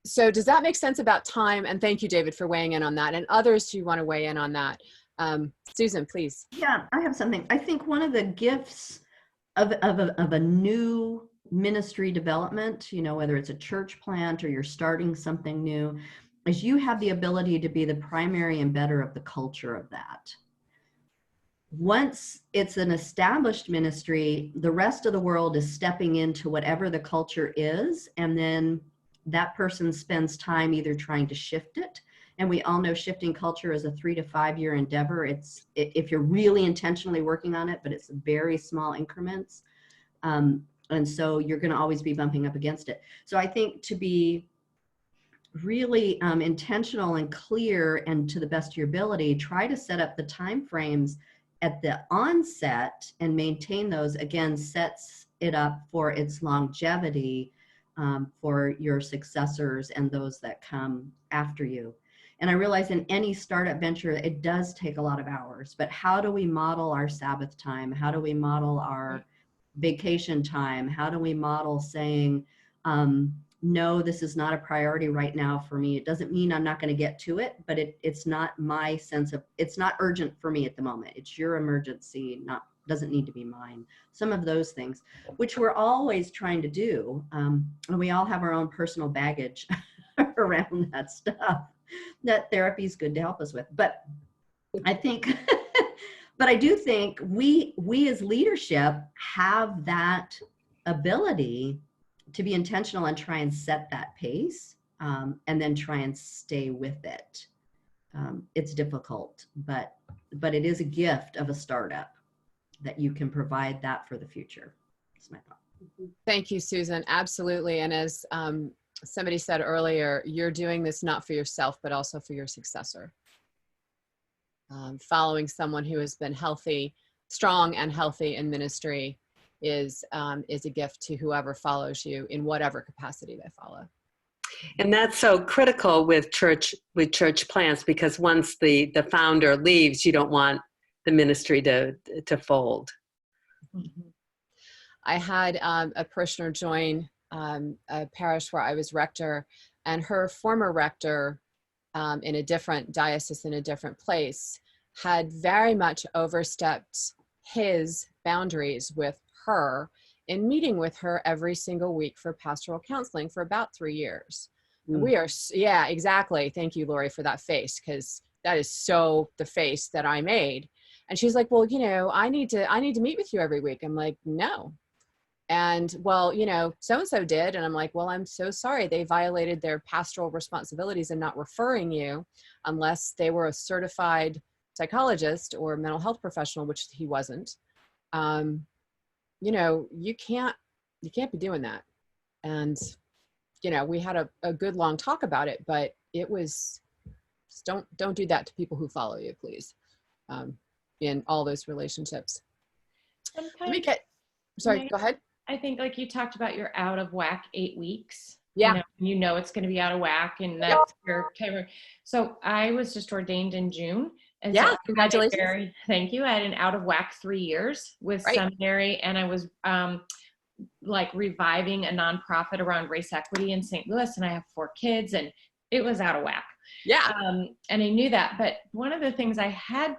so does that make sense about time? And thank you, David, for weighing in on that. And others who want to weigh in on that. Susan, please. Yeah, I have something. I think one of the gifts of a new ministry development, you know, whether it's a church plant or you're starting something new, is you have the ability to be the primary embedder of the culture of that. Once it's an established ministry, the rest of the world is stepping into whatever the culture is, and then that person spends time either trying to shift it. And we all know shifting culture is a 3 to 5 year endeavor. It's if you're really intentionally working on it, but it's very small increments. And so you're going to always be bumping up against it. So I think to be really intentional and clear and to the best of your ability, try to set up the time frames at the onset and maintain those. Again, sets it up for its longevity for your successors and those that come after you. And I realize in any startup venture, it does take a lot of hours, but how do we model our Sabbath time? How do we model our vacation time? How do we model saying, no, this is not a priority right now for me. It doesn't mean I'm not going to get to it, but it's not my sense of, it's not urgent for me at the moment. It's your emergency, doesn't need to be mine. Some of those things, which we're always trying to do. And we all have our own personal baggage around that stuff that therapy is good to help us with. But I think, but I do think we as leadership have that ability to be intentional and try and set that pace, and then try and stay with it. It's difficult, but it is a gift of a startup that you can provide that for the future. That's my thought. Thank you, Susan. Absolutely. And as somebody said earlier, you're doing this not for yourself, but also for your successor. Following someone who has been healthy, strong and healthy in ministry is a gift to whoever follows you in whatever capacity they follow. And that's so critical with church plants, because once the founder leaves, you don't want the ministry to fold. Mm-hmm. I had a parishioner join a parish where I was rector, and her former rector in a different diocese in a different place had very much overstepped his boundaries with her in meeting with her every single week for pastoral counseling for about 3 years. And we are, yeah, exactly. Thank you, Lori, for that face, because that is so the face that I made. And she's like, well, you know, I need to meet with you every week. I'm like, no. And well, you know, so-and-so did. And I'm like, well, I'm so sorry. They violated their pastoral responsibilities in not referring you unless they were a certified psychologist or mental health professional, which he wasn't. You know, you can't be doing that. And, you know, we had a good long talk about it, but it was, just don't do that to people who follow you, please. In all those relationships. Sorry, go ahead. I think like you talked about, you're out of whack 8 weeks. Yeah. You know it's going to be out of whack, and that's your timer. So I was just ordained in June, And Yeah, so I had a congratulations. thank you. I had an out of whack 3 years with Right. seminary, and I was like reviving a nonprofit around race equity in St. Louis, and I have 4 kids, and it was out of whack. Yeah. And I knew that, but one of the things I had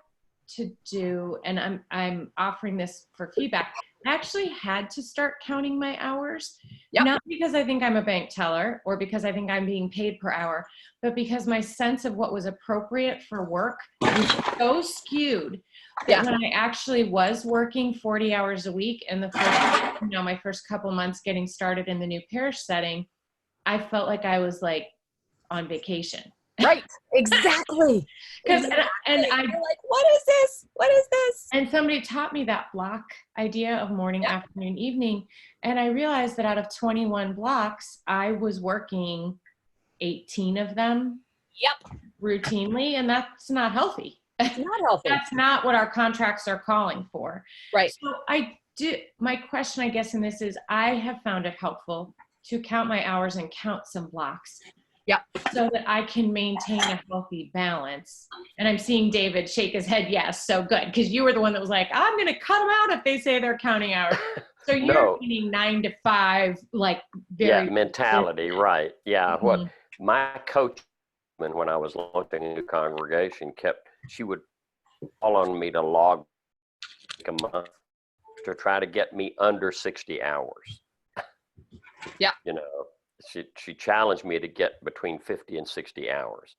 to do, and I'm offering this for feedback, I actually had to start counting my hours. Yep. Not because I think I'm a bank teller or because I think I'm being paid per hour, but because my sense of what was appropriate for work was so skewed that when I actually was working 40 hours a week in the first, my first couple months getting started in the new parish setting, I felt like I was like on vacation. Right. Exactly. And You're like, what is this? What is this? And somebody taught me that block idea of morning, afternoon, evening. And I realized that out of 21 blocks, I was working 18 of them routinely. And that's not healthy. It's not healthy. That's not what our contracts are calling for. Right. So my question, I guess, in this is I have found it helpful to count my hours and count some blocks. Yep. So that I can maintain a healthy balance. And I'm seeing David shake his head yes, so good. Because you were the one that was like, I'm going to cut them out if they say they're counting hours. So you're meaning 9 to 5, like very mentality, right? Yeah. What my coach, when I was launching a new congregation, she would call on me to log a month to try to get me under 60 hours. Yeah. She challenged me to get between 50 and 60 hours.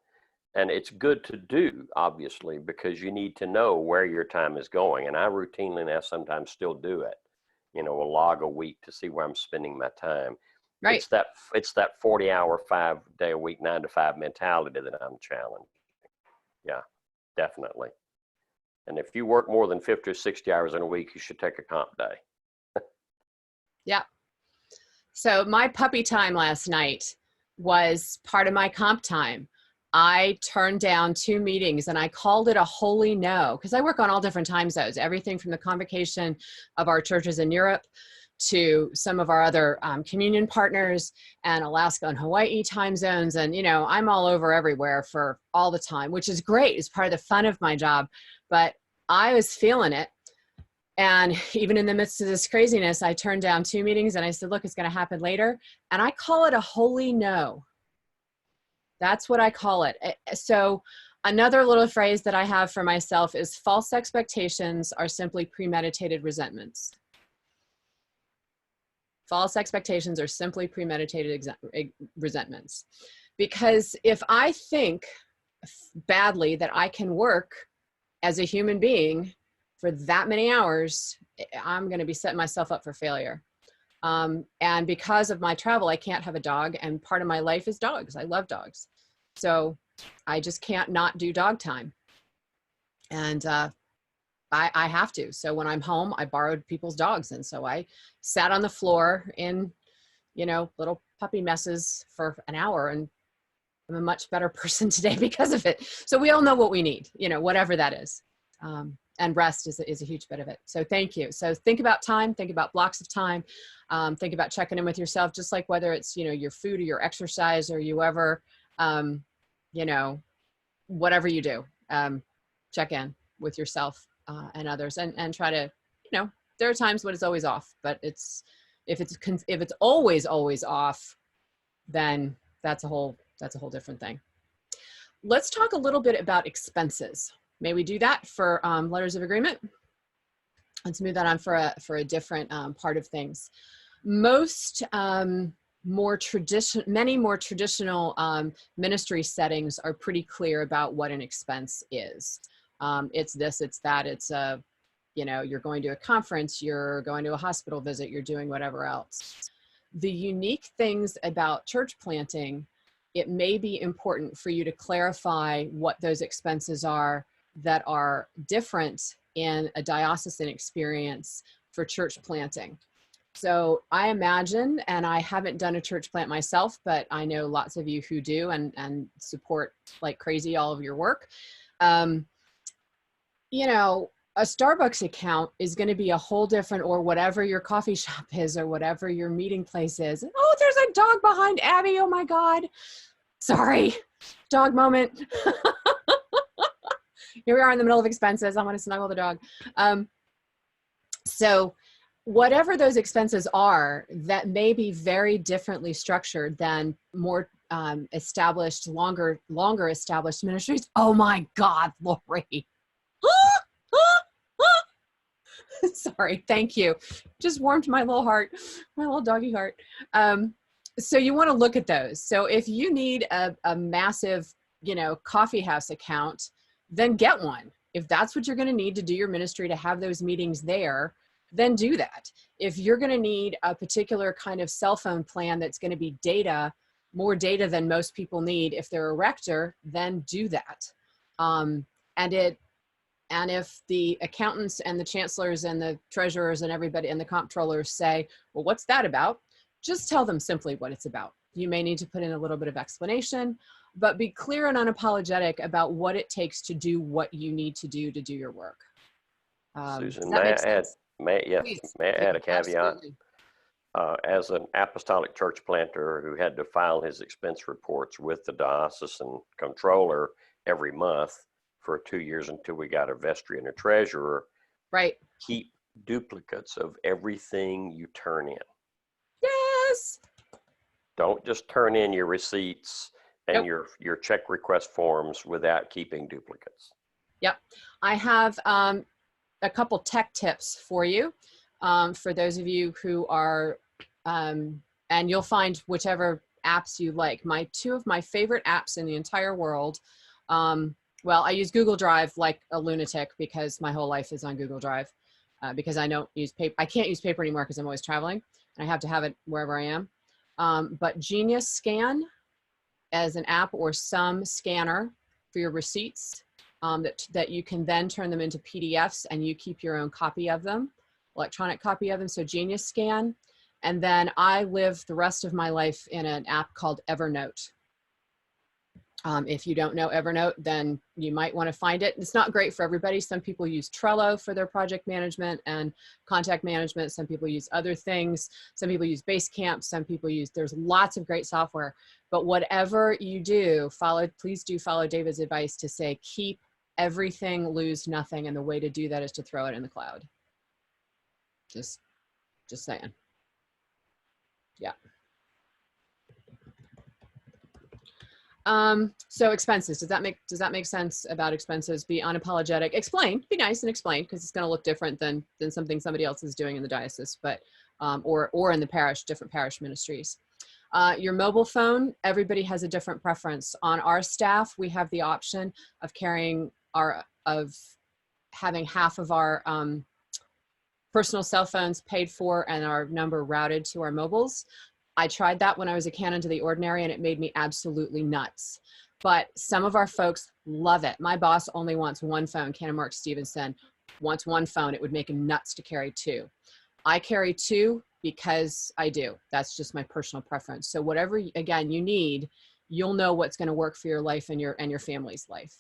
And it's good to do, obviously, because you need to know where your time is going. And I routinely now sometimes still do it. We'll log a week to see where I'm spending my time. Right. It's that 40-hour, 5-day-a-week, 9 to 5 mentality that I'm challenging. Yeah, definitely. And if you work more than 50 or 60 hours in a week, you should take a comp day. Yeah. So my puppy time last night was part of my comp time. I turned down 2 meetings and I called it a holy no, because I work on all different time zones, everything from the convocation of our churches in Europe to some of our other communion partners and Alaska and Hawaii time zones. And, I'm all over everywhere for all the time, which is great. It's part of the fun of my job, but I was feeling it. And even in the midst of this craziness, I turned down 2 meetings and I said, look, it's going to happen later. And I call it a holy no. That's what I call it. So another little phrase that I have for myself is false expectations are simply premeditated resentments. False expectations are simply premeditated resentments. Because if I think badly that I can work as a human being for that many hours, I'm going to be setting myself up for failure. And because of my travel, I can't have a dog. And part of my life is dogs. I love dogs. So I just can't not do dog time. And I have to. So when I'm home, I borrowed people's dogs. And so I sat on the floor in, little puppy messes for an hour. And I'm a much better person today because of it. So we all know what we need, whatever that is. And rest is a huge bit of it. So thank you. So think about time, think about blocks of time, think about checking in with yourself, just like whether it's, your food or your exercise or you ever, whatever you do, check in with yourself and others and try to, there are times when it's always off, but if it's always off, then that's a whole different thing. Let's talk a little bit about expenses. May we do that for letters of agreement? Let's move that on for a different part of things. Many more traditional ministry settings are pretty clear about what an expense is. It's this, it's that, it's you're going to a conference, you're going to a hospital visit, you're doing whatever else. The unique things about church planting, it may be important for you to clarify what those expenses are that are different in a diocesan experience for church planting. So I imagine, and I haven't done a church plant myself, but I know lots of you who do and support like crazy all of your work. A Starbucks account is going to be a whole different, or whatever your coffee shop is, or whatever your meeting place is. Oh, there's a dog behind Abby. Oh my God. Sorry. Dog moment. Here we are in the middle of expenses. I want to snuggle the dog. So whatever those expenses are, that may be very differently structured than more established, longer established ministries. Oh my God, Lori. Sorry, thank you. Just warmed my little heart, my little doggy heart. So you want to look at those. So if you need a massive, coffee house account, then get one. If that's what you're going to need to do your ministry, to have those meetings there, then do that. If you're going to need a particular kind of cell phone plan that's going to be more data than most people need, if they're a rector, then do that. And if the accountants and the chancellors and the treasurers and everybody and the comptrollers say, well, what's that about? Just tell them simply what it's about. You may need to put in a little bit of explanation, but be clear and unapologetic about what it takes to do what you need to do your work. Susan, may I add a caveat? Absolutely. As an apostolic church planter who had to file his expense reports with the diocesan controller every month for 2 years until we got a vestry and a treasurer. Right. Keep duplicates of everything you turn in. Yes. Don't just turn in your receipts and your check request forms without keeping duplicates. Yep. I have a couple tech tips for you. For those of you who are, and you'll find whichever apps you like. Two of my favorite apps in the entire world. Well, I use Google Drive like a lunatic because my whole life is on Google Drive, because I don't use paper. I can't use paper anymore because I'm always traveling and I have to have it wherever I am. But Genius Scan as an app, or some scanner for your receipts, that you can then turn them into PDFs and you keep your own copy of them, electronic copy of them. So Genius Scan. And then I live the rest of my life in an app called Evernote. If you don't know Evernote, then you might want to find it. It's not great for everybody. Some people use Trello for their project management and contact management. Some people use other things. Some people use Basecamp. There's lots of great software. But whatever you do, please do follow David's advice to say, keep everything, lose nothing. And the way to do that is to throw it in the cloud. Just saying. Yeah. So expenses, does that make sense about expenses? Be unapologetic, explain, be nice and explain, because it's going to look different than something somebody else is doing in the diocese, but, or in the parish, different parish ministries. Your mobile phone, everybody has a different preference. On our staff, we have the option of having half of our, personal cell phones paid for and our number routed to our mobiles. I tried that when I was a canon to the ordinary and it made me absolutely nuts. But some of our folks love it. My boss only wants one phone. Canon Mark Stevenson wants one phone. It would make him nuts to carry two. I carry two because I do. That's just my personal preference. So whatever, again, you need, you'll know what's going to work for your life and your family's life.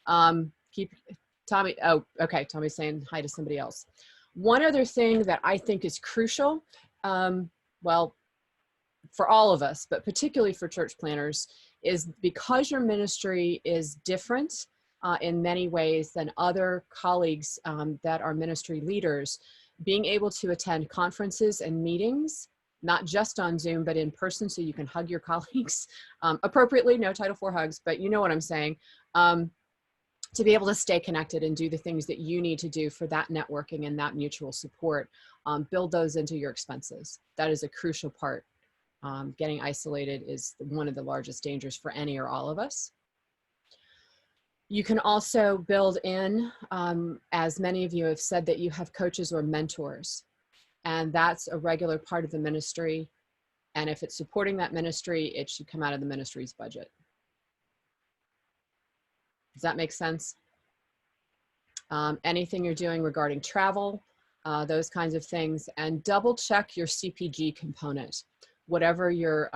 Tommy, oh, okay. Tommy's saying hi to somebody else. One other thing that I think is crucial, well, for all of us, but particularly for church planners, is because your ministry is different in many ways than other colleagues that are ministry leaders, being able to attend conferences and meetings, not just on Zoom, but in person, so you can hug your colleagues appropriately, no Title IV hugs, but you know what I'm saying, to be able to stay connected and do the things that you need to do for that networking and that mutual support, build those into your expenses. That is a crucial part. Getting isolated is one of the largest dangers for any or all of us. You can also build in, as many of you have said, that you have coaches or mentors, and that's a regular part of the ministry. And if it's supporting that ministry, it should come out of the ministry's budget. Does that make sense? Anything you're doing regarding travel, those kinds of things, and double check your CPG component. Whatever your,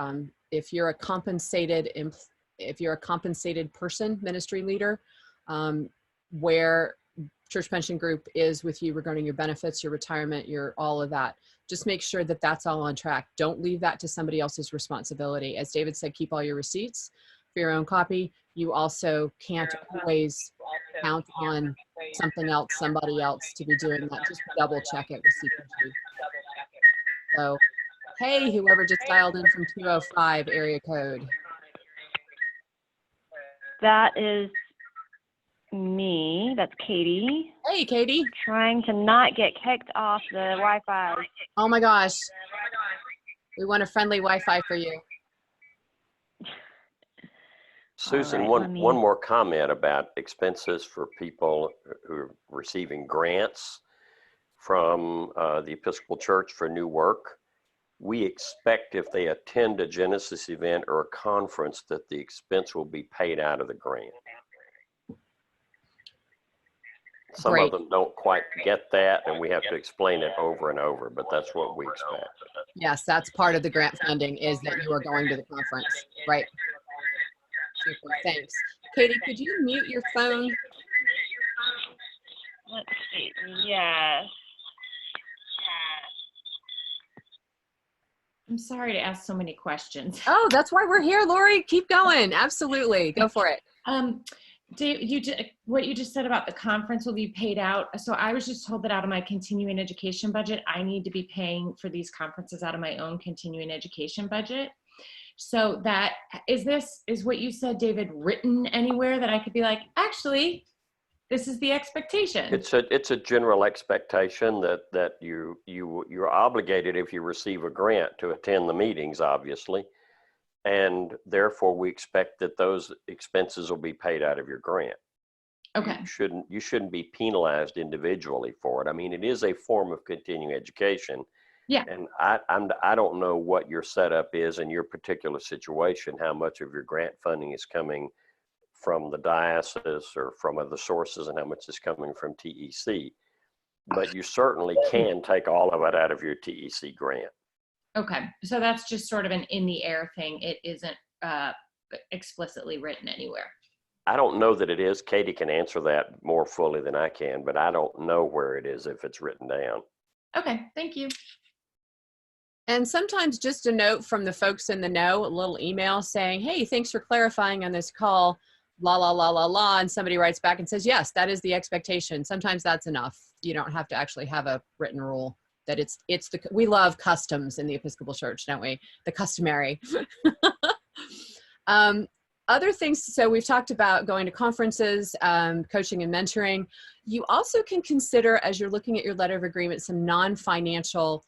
if you're a compensated person, ministry leader, where Church Pension Group is with you regarding your benefits, your retirement, your all of that, just make sure that that's all on track. Don't leave that to somebody else's responsibility. As David said, keep all your receipts for your own copy. You also can't always count on something else, somebody else to be doing that. Just double check it with CPG. So, hey, whoever just dialed in from 205 area code. That is me. That's Katie. Hey, Katie. Trying to not get kicked off the Wi-Fi. Oh my gosh. We want a friendly Wi-Fi for you. Susan, All right, one more comment about expenses for people who are receiving grants from the Episcopal Church for new work. We expect if they attend a Genesis event or a conference that the expense will be paid out of the grant. Some Great. of them don't quite get that, and we have to explain it over and over, but that's what we expect. Yes, that's part of the grant funding, is that you are going to the conference, right? Super, thanks. Katie, could you mute your phone? Let's see. Yes. I'm sorry to ask so many questions. Oh, that's why we're here, Lori. Keep going. Absolutely. Go for it. Dave, what you just said about the conference will be paid out. So I was just told that out of my continuing education budget, I need to be paying for these conferences out of my own continuing education budget. So that is what you said, David, written anywhere that I could be like, actually, this is the expectation. It's a general expectation that you're obligated, if you receive a grant, to attend the meetings, obviously, and therefore we expect that those expenses will be paid out of your grant. Okay. You shouldn't be penalized individually for it. I mean, it is a form of continuing education. Yeah. And I don't know what your setup is in your particular situation, how much of your grant funding is coming from the diocese or from other sources and how much is coming from TEC. But you certainly can take all of it out of your TEC grant. Okay. So that's just sort of an in the air thing. It isn't explicitly written anywhere. I don't know that it is. Katie can answer that more fully than I can, but I don't know where it is if it's written down. Okay. Thank you. And sometimes just a note from the folks in the know, a little email saying, hey, thanks for clarifying on this call, la, la, la, la, la. And somebody writes back and says, yes, that is the expectation. Sometimes that's enough. You don't have to actually have a written rule that we love customs in the Episcopal Church, don't we? The customary. Other things, so we've talked about going to conferences, coaching and mentoring. You also can consider, as you're looking at your letter of agreement, some non-financial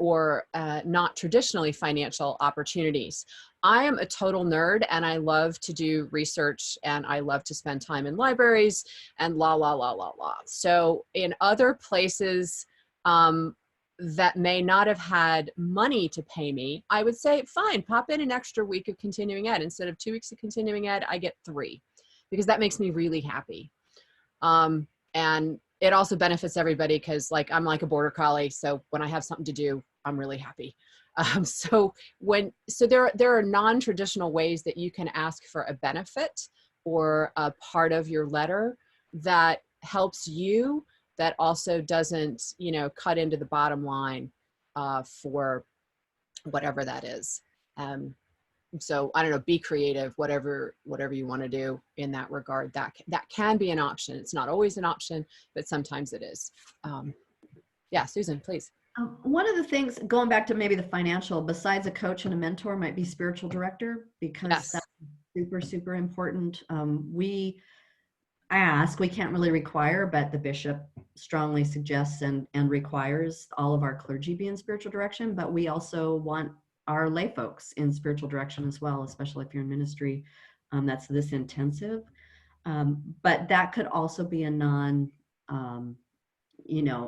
or not traditionally financial opportunities. I am a total nerd and I love to do research and I love to spend time in libraries and la, la, la, la, la. So in other places that may not have had money to pay me, I would say, fine, pop in an extra week of continuing ed. Instead of 2 weeks of continuing ed, I get 3 because that makes me really happy. And it also benefits everybody because I'm like a border collie. So when I have something to do, I'm really happy. So there are non-traditional ways that you can ask for a benefit or a part of your letter that helps you, that also doesn't, cut into the bottom line for whatever that is. So I don't know, be creative, whatever you want to do in that regard. That can be an option. It's not always an option, but sometimes it is. Yeah, Susan, please. One of the things, going back to maybe the financial, besides a coach and a mentor, might be spiritual director, because Yes. that's super, super important. We can't really require, but the bishop strongly suggests and requires all of our clergy be in spiritual direction, but we also want our lay folks in spiritual direction as well, especially if you're in ministry that's this intensive. But that could also be a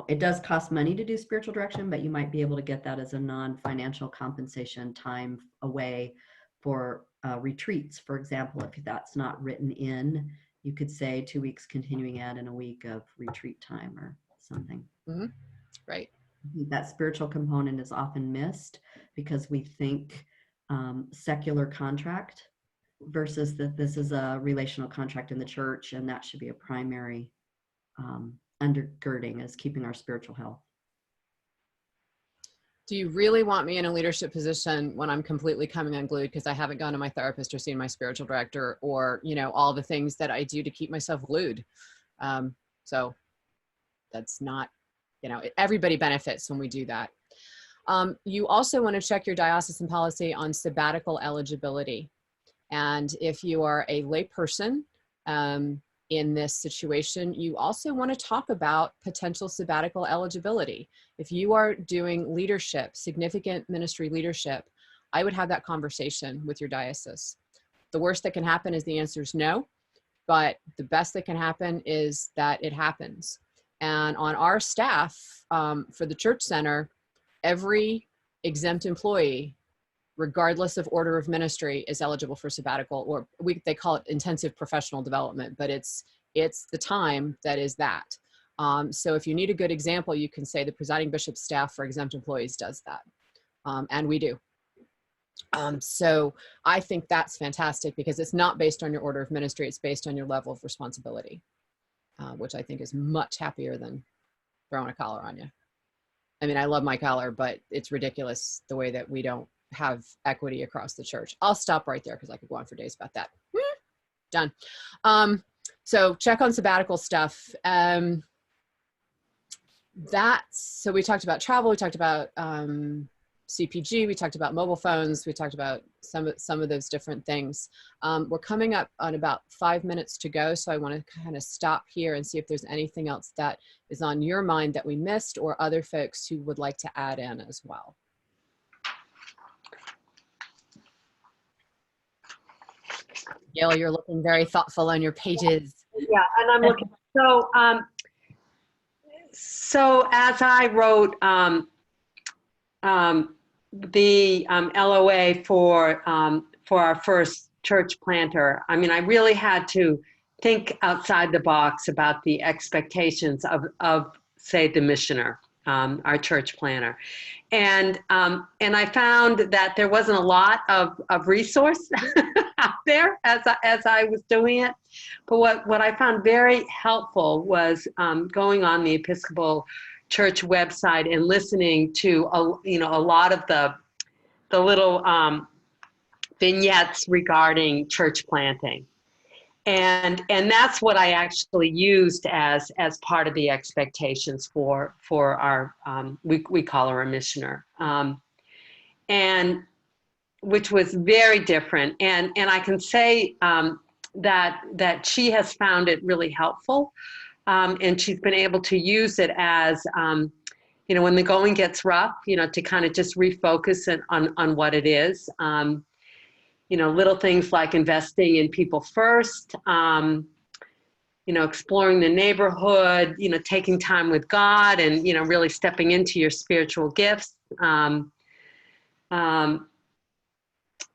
it does cost money to do spiritual direction, but you might be able to get that as a non-financial compensation time away for retreats, for example. If that's not written in, you could say 2 weeks continuing ed and a week of retreat time or something. Mm-hmm. Right. That spiritual component is often missed because we think secular contract versus that this is a relational contract in the church, and that should be a primary undergirding, is keeping our spiritual health. Do you really want me in a leadership position when I'm completely coming unglued because I haven't gone to my therapist or seen my spiritual director, or, you know, all the things that I do to keep myself glued? So that's not, you know, everybody benefits when we do that. You also want to check your diocesan policy on sabbatical eligibility. And if you are a lay person in this situation, you also want to talk about potential sabbatical eligibility. If you are doing leadership, significant ministry leadership, I would have that conversation with your diocese. The worst that can happen is the answer is no, but the best that can happen is that it happens. And on our staff for the church center, every exempt employee, regardless of order of ministry, is eligible for sabbatical, or they call it intensive professional development, but it's the time that is that. So if you need a good example, you can say the presiding bishop's staff for exempt employees does that. And we do. So I think that's fantastic because it's not based on your order of ministry, it's based on your level of responsibility, which I think is much happier than throwing a collar on you. I mean, I love my collar, but it's ridiculous the way that we don't have equity across the church. I'll stop right there because I could go on for days about that. Done. So check on sabbatical stuff. So we talked about travel, we talked about CPG, we talked about mobile phones, we talked about some of those different things. We're coming up on about 5 minutes to go, so I want to kind of stop here and see if there's anything else that is on your mind that we missed, or other folks who would like to add in as well. Gail, you're looking very thoughtful on your pages. Yeah, and I'm looking. So as I wrote the LOA for our first church planter, I mean, I really had to think outside the box about the expectations of say, the missioner, our church planter. And I found that there wasn't a lot of resource out there as I was doing it. But what I found very helpful was going on the Episcopal Church website and listening to a lot of the little vignettes regarding church planting. And that's what I actually used as part of the expectations for our we call her a missioner, and which was very different. And I can say that she has found it really helpful, and she's been able to use it as when the going gets rough, to kind of just refocus on what it is. Little things like investing in people first, exploring the neighborhood, taking time with God, and, really stepping into your spiritual gifts,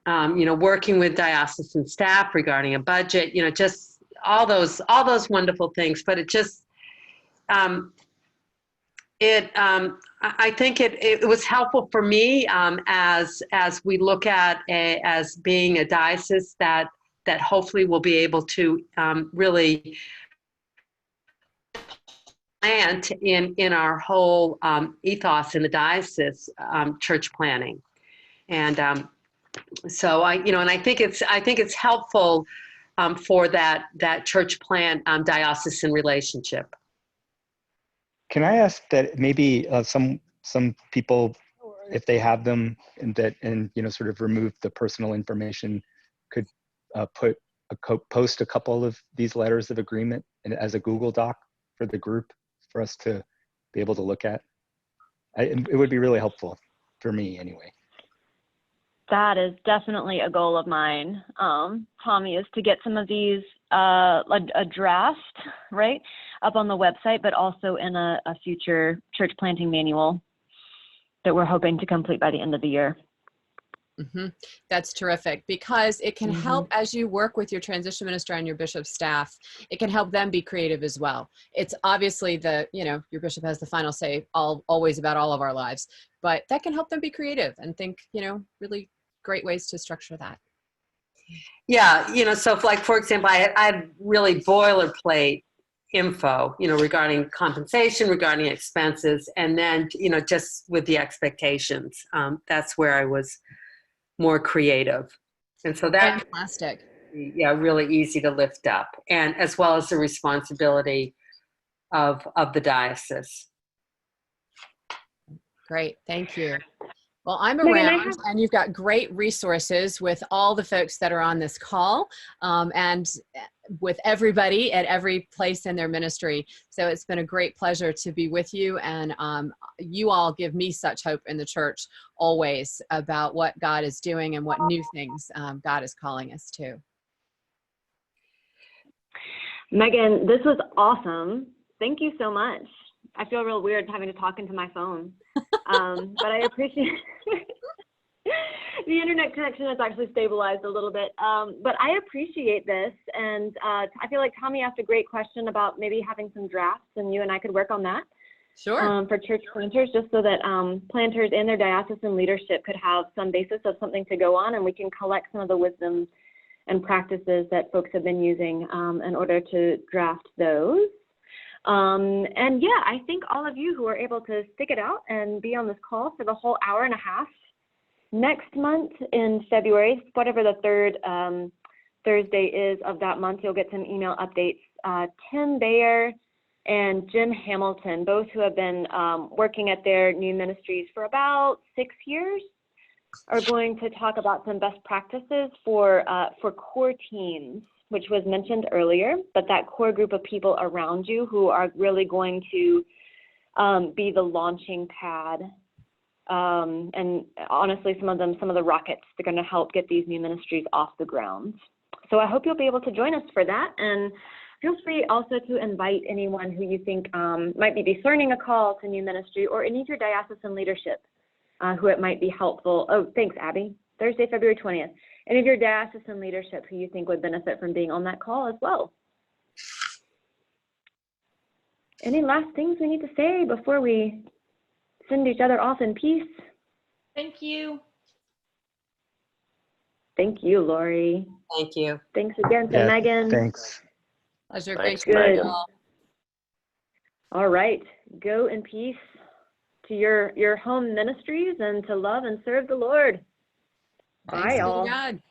working with diocesan staff regarding a budget, just all those wonderful things. But it just, I think it was helpful for me as we look at as being a diocese that hopefully will be able to really plant in our whole ethos in the diocese, church planning. And so I think it's helpful for that church plant diocesan relationship. Can I ask that maybe some people, if they have them, and sort of remove the personal information, could post a couple of these letters of agreement as a Google Doc for the group for us to be able to look at? It would be really helpful for me anyway. That is definitely a goal of mine, Tommy, is to get some of these, a draft, right, up on the website, but also in a future church planting manual that we're hoping to complete by the end of the year. Mm-hmm. That's terrific, because it can help as you work with your transition minister and your bishop's staff. It can help them be creative as well. It's obviously your bishop has the final say always about all of our lives, but that can help them be creative and think, really great ways to structure that. Yeah, so for example, I had really boilerplate info, regarding compensation, regarding expenses, and then, just with the expectations. That's where I was more creative. And so that, Fantastic. yeah, really easy to lift up, and as well as the responsibility of the diocese. Great, thank you. Well, I'm Meghan, around, and you've got great resources with all the folks that are on this call, and with everybody at every place in their ministry. So it's been a great pleasure to be with you, and you all give me such hope in the church always about what God is doing and what new things God is calling us to. Meghan, this was awesome. Thank you so much. I feel real weird having to talk into my phone, but I appreciate the internet connection has actually stabilized a little bit. But I appreciate this, and I feel like Tommy asked a great question about maybe having some drafts, and you and I could work on that. Sure. For church planters, just so that planters in their diocesan leadership could have some basis of something to go on, and we can collect some of the wisdom and practices that folks have been using in order to draft those. And yeah, I thank all of you who are able to stick it out and be on this call for the whole hour and a half. Next month in February, whatever the third Thursday is of that month, you'll get some email updates. Tim Bayer and Jim Hamilton, both who have been working at their new ministries for about 6 years, are going to talk about some best practices for core teams, which was mentioned earlier, but that core group of people around you who are really going to be the launching pad. And honestly, some of the rockets, they're going to help get these new ministries off the ground. So I hope you'll be able to join us for that. And feel free also to invite anyone who you think might be discerning a call to new ministry, or any of your diocesan leadership who it might be helpful. Oh, thanks, Abby. Thursday, February 20th. Any of your diocesan leadership who you think would benefit from being on that call as well. Any last things we need to say before we send each other off in peace? Thank you. Thank you, Lori. Thank you. Thanks again to Yeah, Meghan. thanks. Pleasure. Thanks, Great to meet you Meghan. all. All right. Go in peace to your home ministries and to love and serve the Lord. Thanks Bye, be to all. God.